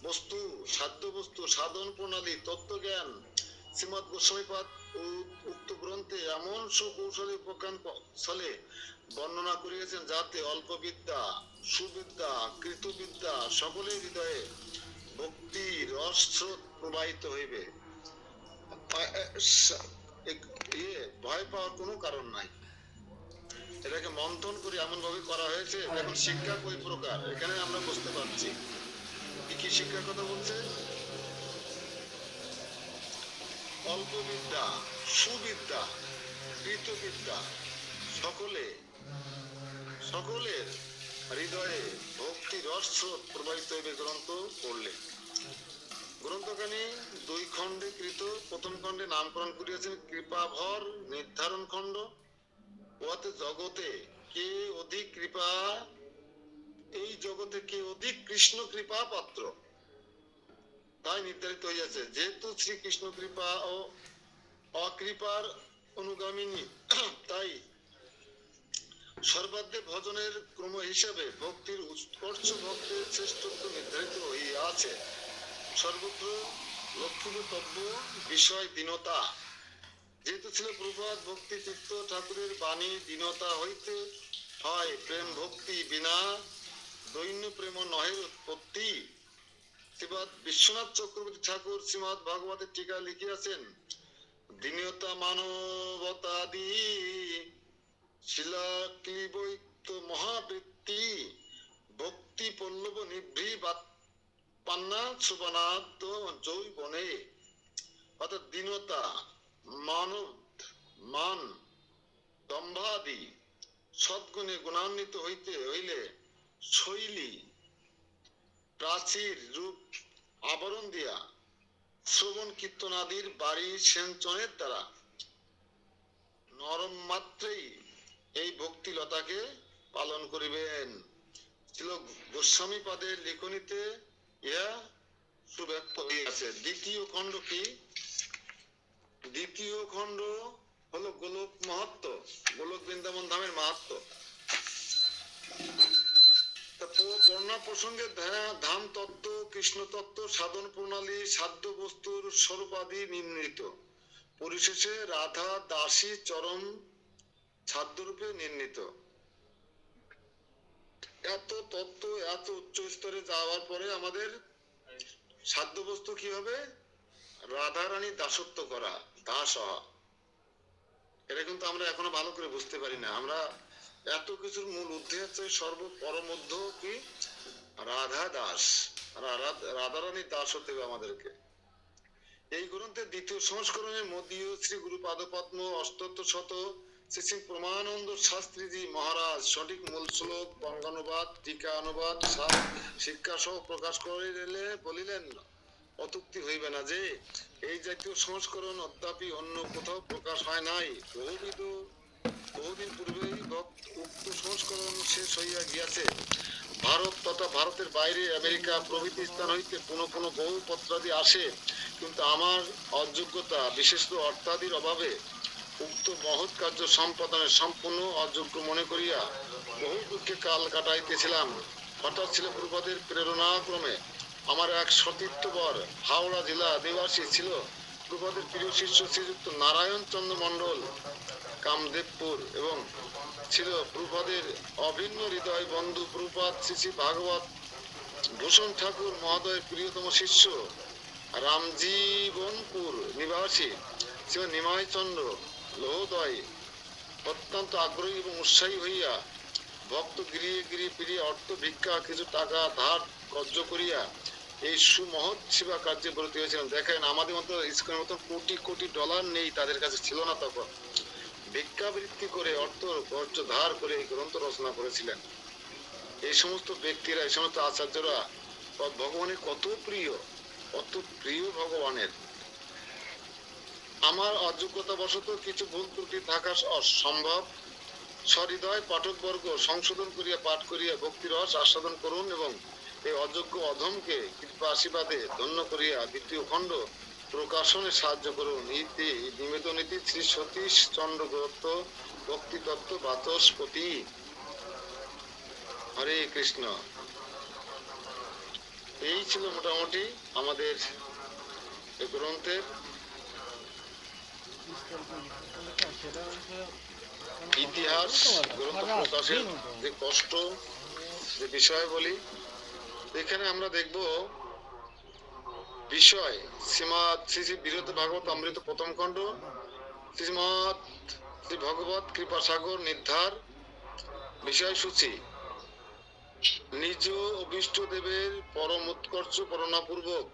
বস্তু, সাধ্য বস্তু, সাধন প্রণালী, তত্ত্বজ্ঞান। শ্রীমৎ গোস্বামীপাদ উক্ত গ্রন্থে এমন সুকৌশলী উপাখ্যান ছলে বর্ণনা করিয়াছেন যাতে অল্প বিদ্যা, সুবিদ্যা, কৃতবিদ্যা সকলের হৃদয়ে ভক্তি রস স্রোত প্রবাহিত হইবে। ভয় পাওয়ার কোনো কারণ নাই। এটাকে মন্থন করে এমন ভাবে করা হয়েছে, এখন শিক্ষা কই প্রকার এখানে আমরা বুঝতে পারছি। কি কি শিক্ষার কথা বলছে? অল্প বিদ্যা, সুবিদ্যা, কৃতবিদ্যা সকলের হৃদয়ে ভক্তি রস স্রোত প্রবাহিত হইবে গ্রন্থ পড়লে। গ্রন্থখানি দুই খণ্ডে কৃত। প্রথম খণ্ডে নামকরণ করিয়াছেন কৃপাভর নির্ধারণ খণ্ড। উহাতে জগতে কে অধিক কৃপা, এই জগতে কে অধিক কৃষ্ণ কৃপা পাত্র তাই নির্ধারিত হইয়াছে। যেহেতু শ্রীকৃষ্ণ কৃপা ও অকৃপার অনুগামিনী, তাই সর্বাধ্যে ভজনের ক্রম হিসাবে ভক্তির উৎকর্ষ ভক্তের শ্রেষ্ঠত্ব নির্ধারিত হইয়াছে। সর্বত্র লক্ষিতব্য বিষয় দীনতা। যেহেতু ছিল প্রভাত ভক্তি তীর্থ ঠাকুরের বাণী, দীনতা হইতে হয় প্রেম ভক্তি, বিনা দৈন্য প্রেম নহের উৎপত্তি। শ্রীমৎ বিশ্বনাথ চক্রবর্তী ঠাকুর শ্রীমৎ ভাগবতের টিকা লিখিয়াছেন, দীনতা মানবতাদি শিলাক্লিবৈত মহাবৃত্তি ভক্তি পল্লব নিভৃ পান্না সুবনাদ যৌবনে। অর্থাৎ দীনতা, মানব মান, দম্ভাদি সদ্গুণে গুণান্বিত হইতে হইলে শৈলী প্রাচীর রূপ আবরণ দিয়া শ্রবণ কীর্তনাদির বাড়ি সেঞ্চনের দ্বারা নরম মাত্রেই এই ভক্তিলতাকে পালন করিবেন। ছিল গোস্বামী পাদের লেখনীতে ইহা সুব্যক্ত হইয়াছে। দ্বিতীয় খণ্ড কি? দ্বিতীয় খণ্ড হলো গোলক মাহাত্ম্য, গোলক বৃন্দাবন ধামের মাহাত্ম্য। বর্ণা প্রসঙ্গে ধাম তত্ত্ব, কৃষ্ণ তত্ত্ব, সাধন প্রণালী, সাধ্য বস্তুর স্বরূপাদি নির্ণীত। পরিশেষে রাধা দাসী চরম ছাদ্যরূপে নির্ণীত। এত তত্ত্ব, এত উচ্চ স্তরে যাওয়ার পরে আমাদের সাধ্য বস্তু কি হবে? রাধারানী দাসত্ব করা, দাস হওয়া। এটা কিন্তু আমরা এখনো ভালো করে বুঝতে পারি না। আমরা এত কিছুর মূল উদ্দেশ্য সর্বপরমধ্য কি? রাধা দাস, রাধারানী দাস হতে হবে আমাদেরকে। এই গ্রন্থের দ্বিতীয় সংস্করণের মধ্যীয় শ্রী গুরু পাদপদ্ম অষ্টোত্তর শত শ্রী শ্রী প্রমানন্দ শাস্ত্রীজি মহারাজ সঠিক মূল শ্লোক, বঙ্গানুবাদ, টিকা অনুবাদ, শিক্ষা সহ প্রকাশ করিলে বলিলেন, অতুক্তি হইবে না যে এই জাতীয় সংস্করণ অদ্যাপি অন্য কোথাও প্রকাশ হয় নাই। বহুদিন পূর্বেই উক্ত সংস্করণ শেষ হইয়া গিয়াছে। ভারত তথা ভারতের বাইরে আমেরিকা প্রভৃতি স্থান হইতে পুনঃ পুনঃ বহু পত্রাদি আসে, কিন্তু আমার অযোগ্যতা, বিশেষত অর্থাদির অভাবে উক্ত মহৎ কার্য সম্পাদনের সম্পূর্ণ অযোগ্য মনে করিয়া বহু দুঃখে কাল কাটাইতেছিলাম। হঠাৎ ছিল পূর্বদের প্রেরণাক্রমে আমার এক সতীর্থবর হাওড়া জেলা নিবাসী ছিল প্রভুপাদের প্রিয় শিষ্য শ্রীযুক্ত নারায়ণ চন্দ্র মণ্ডল কামদেবপুর, এবং ছিল প্রভুপাদের অভিন্ন হৃদয় বন্ধু প্রভুপাদ শ্রী শ্রী ভাগবত ভূষণ ঠাকুর মহোদয়ের প্রিয়তম শিষ্য রামজীবনপুর নিবাসী ছিল নিমাই চন্দ্র লোহদয়। অত্যন্ত আগ্রহী এবং উৎসাহী হইয়া ভক্ত গৃহে গৃহে ফিরিয়া অর্থ ভিক্ষা, কিছু টাকা ধার কর্য করিয়া এই সুমহৎ সেবা কার্যে ব্রতী হয়েছিলেন। দেখেন, আমাদের মতো ইসকনের মতো কোটি কোটি ডলার নেই, তাদের কাছে ছিল না। তখন ভিক্ষাবৃত্তি করে অর্থ কর্য ধার করে এই গ্রন্থ রচনা করেছিলেন। এই সমস্ত ব্যক্তিরা, এই সমস্ত আচার্যরা ভগবানের কত প্রিয়, কত প্রিয় ভগবানের। আমার অযোগ্যতা বশত কিছু ভুল ত্রুটি থাকা অসম্ভব। সহৃদয় পাঠকবর্গ সংশোধন করিয়া পাঠ করিয়া ভক্তিরস আস্বাদন করুন এবং এই অযোগ্য অধমকে কৃপা আশীর্বাদে ধন্য করিয়া দ্বিতীয় খণ্ড প্রকাশনে সাহায্য করুন। ইতি নিবেদনীতি শ্রী সতীশ চন্দ্র দত্ত, ভক্তি তত্ত্ব বাচস্পতি। হরে কৃষ্ণ। এই ছিল মোটামুটি আমাদের গ্রন্থের ইতিহাস, গ্রন্থ প্রকাশের যে কষ্ট, যে বিষয় বলি। এখানে আমরা দেখব বিষয় শ্রীমৎ শ্রী শ্রী বীরত ভাগবত অমৃত প্রথম খণ্ড, শ্রীমৎ শ্রী ভগবত কৃপাসাগর নির্ধার বিষয়সূচি। নিজ অভিষ্ট দেবের পরম উৎকর্ষ করুণাপূর্বক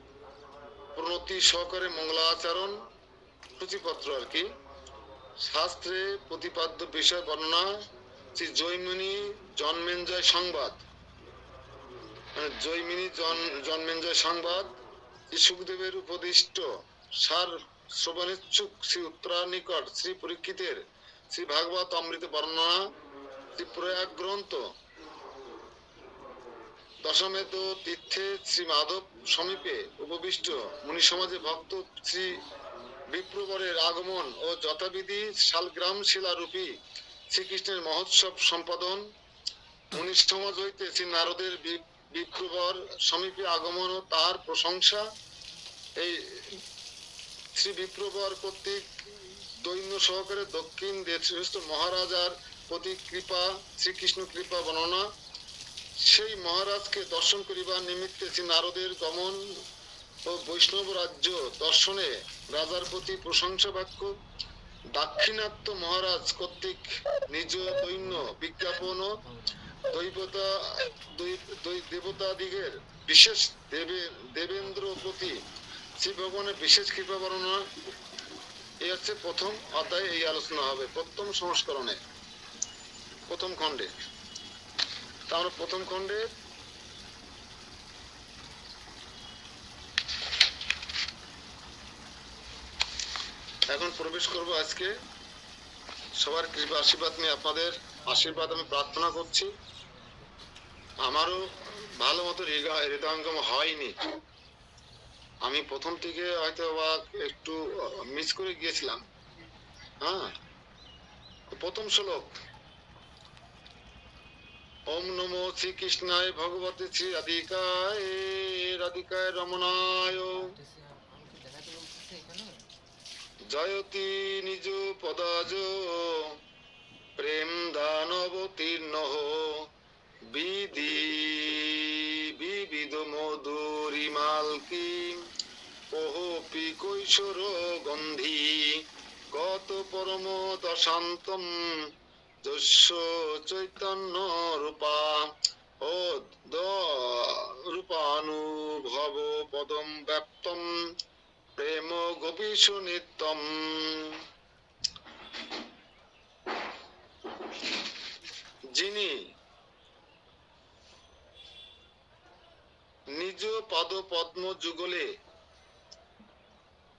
প্রণতি সহকারে মঙ্গলাচরণ সূচিপত্র আর কি। শাস্ত্রে প্রতিপাদ্য বিষয় বর্ণনা শ্রী জৈমিনী জন্মেঞ্জয় সংবাদ, জৈমিনী জন্মেঞ্জয় সংবাদ, শ্রী সুখদেবের উপদিষ্ট সার শ্রবণেচ্ছুক শ্রী উত্তরার নিকট শ্রী পরীক্ষিতের শ্রী ভাগবত অমৃত বর্ণনা, শ্রী প্রয়াগ গ্রন্থ দশমেত তীর্থে শ্রী মাধব সমীপে উপবিষ্ট মুনি সমাজে ভক্ত শ্রী বিপ্রবরের আগমন ও যথাবিধি শালগ্রাম শিলারূপী শ্রীকৃষ্ণের মহোৎসব সম্পাদন, মুনি সমাজ হইতে শ্রী নারদের বিপ্রবর সমীপে আগমন ও তার প্রশংসা। এই শ্রী বিপ্রবর কর্তৃক দৈন্য সহকারে দক্ষিণ দেশস্থ মহারাজার প্রতি কৃপা, শ্রীকৃষ্ণ কৃপা বর্ণনা। সেই মহারাজকে দর্শন করিবার নিমিত্তে শ্রী নারদের গমন ও বৈষ্ণব রাজ্য দর্শনে রাজার প্রতি প্রশংসা বাক্য। দাক্ষিণাত্য মহারাজ কর্তৃক নিজ দৈন্য বিজ্ঞাপন ও দেবতাদিগের বিশেষ দেবেন্দ্র প্রতি শ্রী ভগবানের বিশেষ কৃপা বর্ণনা। এই হচ্ছে প্রথম অধ্যায়ে এই আলোচনা হবে, প্রথম সংস্করণে, প্রথম খণ্ডে। তা আমরা প্রথম খণ্ডে এখন প্রবেশ করব আজকে সবার কৃপা আশীর্বাদ নিয়ে আপনাদের আশীর্বাদ আমি প্রার্থনা করছি। আমারও ভালো মতো হৃদয়ঙ্গম হয়নি, আমি প্রথম থেকে হয়তো বা একটু মিস করে গিয়েছিলাম। হ্যাঁ, প্রথম শ্লোক, ওম নমো শ্রীকৃষ্ণায় ভগবতে শ্রী রাধিকায় রমণায় জয়তি নিজ পদাজ প্রেম দানবতীর্ণ বিধি বিবিধ মধুরিমালকি ওহপি কৈশোর গন্ধি কত পরম দশান্তম যস্য চৈতন্য রূপা ও রূপানুভব পদম ব্যাপ্তম প্রেম গোপীশ নিত্যম। যিনি নিজ পাদ পদ্ম যুগলে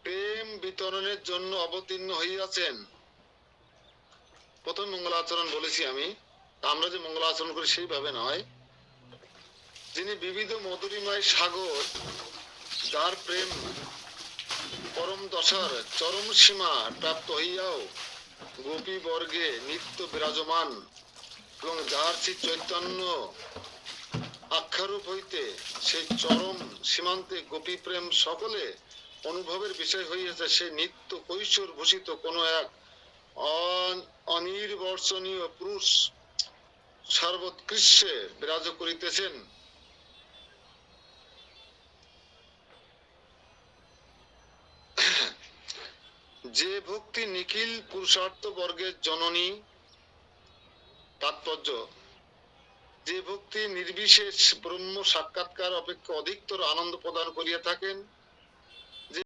প্রেম বিতরণের জন্য অবতীর্ণ হইয়াছেন। প্রথম মঙ্গলাচরণ বলেছি আমি, আমরা যে মঙ্গলাচরণ করি সেইভাবে নয়। যিনি বিবিধ মধুরিময় সাগর, যার প্রেম পরম দশার চরম সীমা প্রাপ্ত হইয়াও গোপী বর্গে নিত্য বিরাজমান, এবং যার সেই চৈতন্য আখ্যারূপ হইতে সেই চরম সীমান্তে গোপী প্রেম সকলে অনুভবের বিষয় হইয়াছে, সে নিত্য কৈশোর ভূষিত কোন এক অনির্বর্ষণীয় পুরুষ সর্বোৎকৃষ্টে বিরাজ করিতেছেন। যে ভক্তি নিখিল পুরুষার্থ বর্গের জননী, তাৎপর্য, যে ভক্তি নির্বিশেষ ব্রহ্ম সাক্ষাৎকার অপেক্ষা অধিকতর আনন্দ প্রদান করিয়া থাকেন,